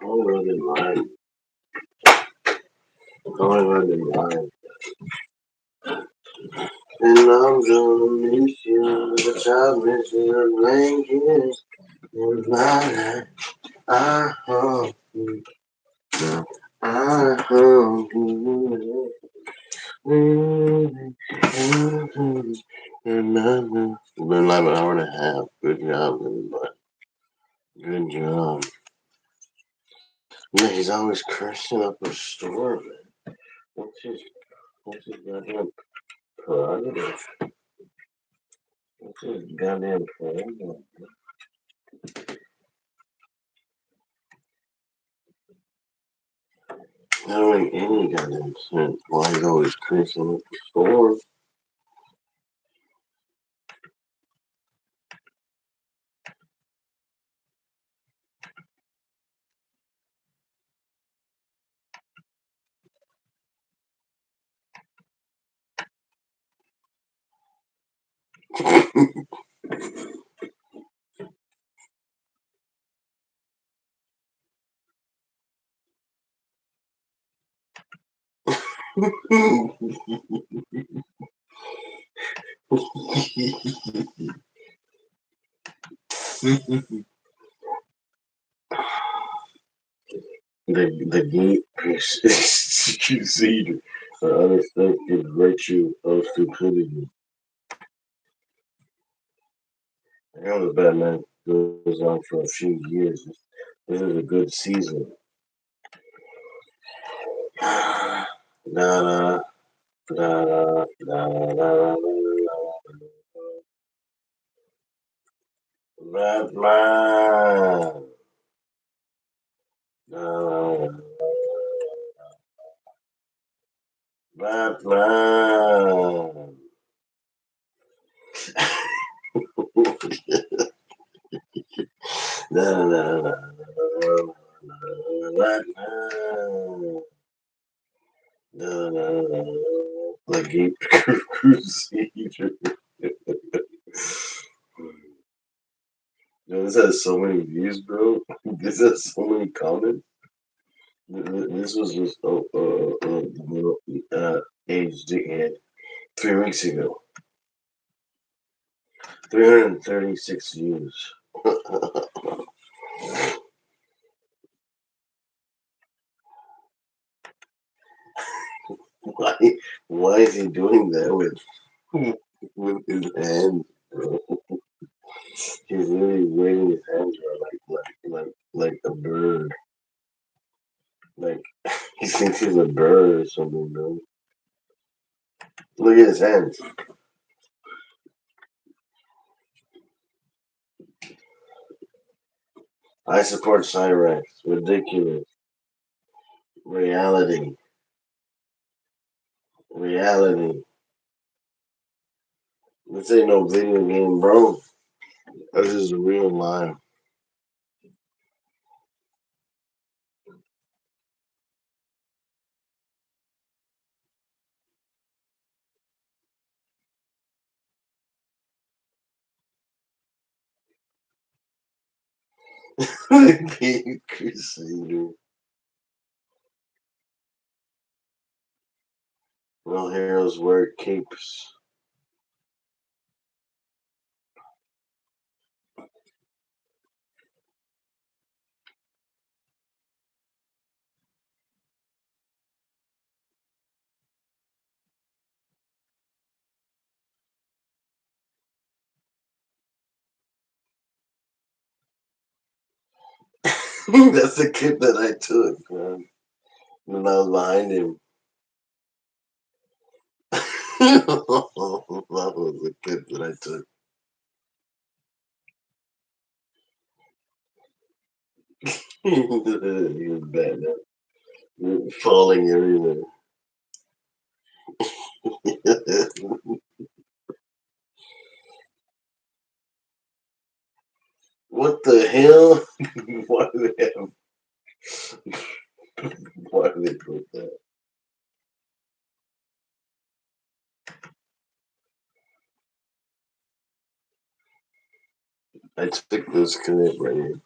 All running line. All running line. And I'm gonna miss you, but I miss you blanket. And I hope you. I hope you. Been like an hour and a half. Good job, everybody. Good job. Yeah, he's always cursing up a store, man. What's his goddamn prerogative? What's his goddamn prerogative? That don't make any goddamn sense. Why he's always cursing up the store? the deep conceited the unexpected virtue of stupidity. I know the Batman goes on for a few years. This is a good season. Da da da da da da Batman. Batman. Batman. Like Gape Crusader. Yo, this has so many views, bro. This has so many comments. This was just aged in 3 weeks ago. 336 views. why? Why is he doing that with his hands, bro? He's literally waving his hands around like a bird. Like he thinks he's a bird or something, bro. Look at his hands. I support Cyrex. Ridiculous. Reality. Reality. This ain't no video game, bro. This is real life. Game Crusader. Well, heroes wear capes. That's the clip that I took, man. When I was behind him. That was the clip that I took. He was bad, man. Falling everywhere. What the hell? Why do they have? Why do they put that? I took this clip right here.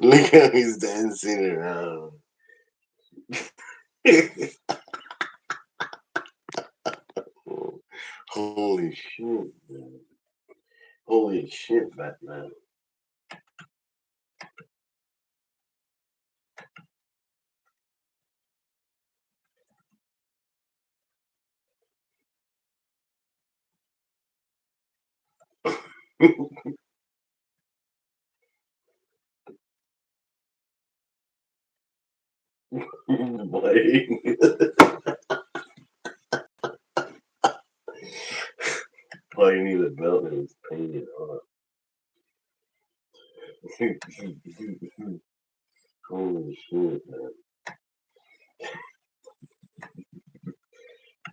Look how he's dancing around. Holy shit, man. Holy shit, Batman. Why? Why you need a belt and it's painted on? Holy shit, man.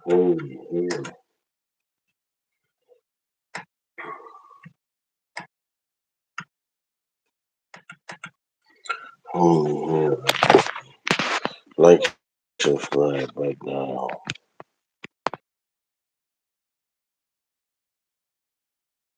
Holy hell. Holy hell. Like subscribe right now.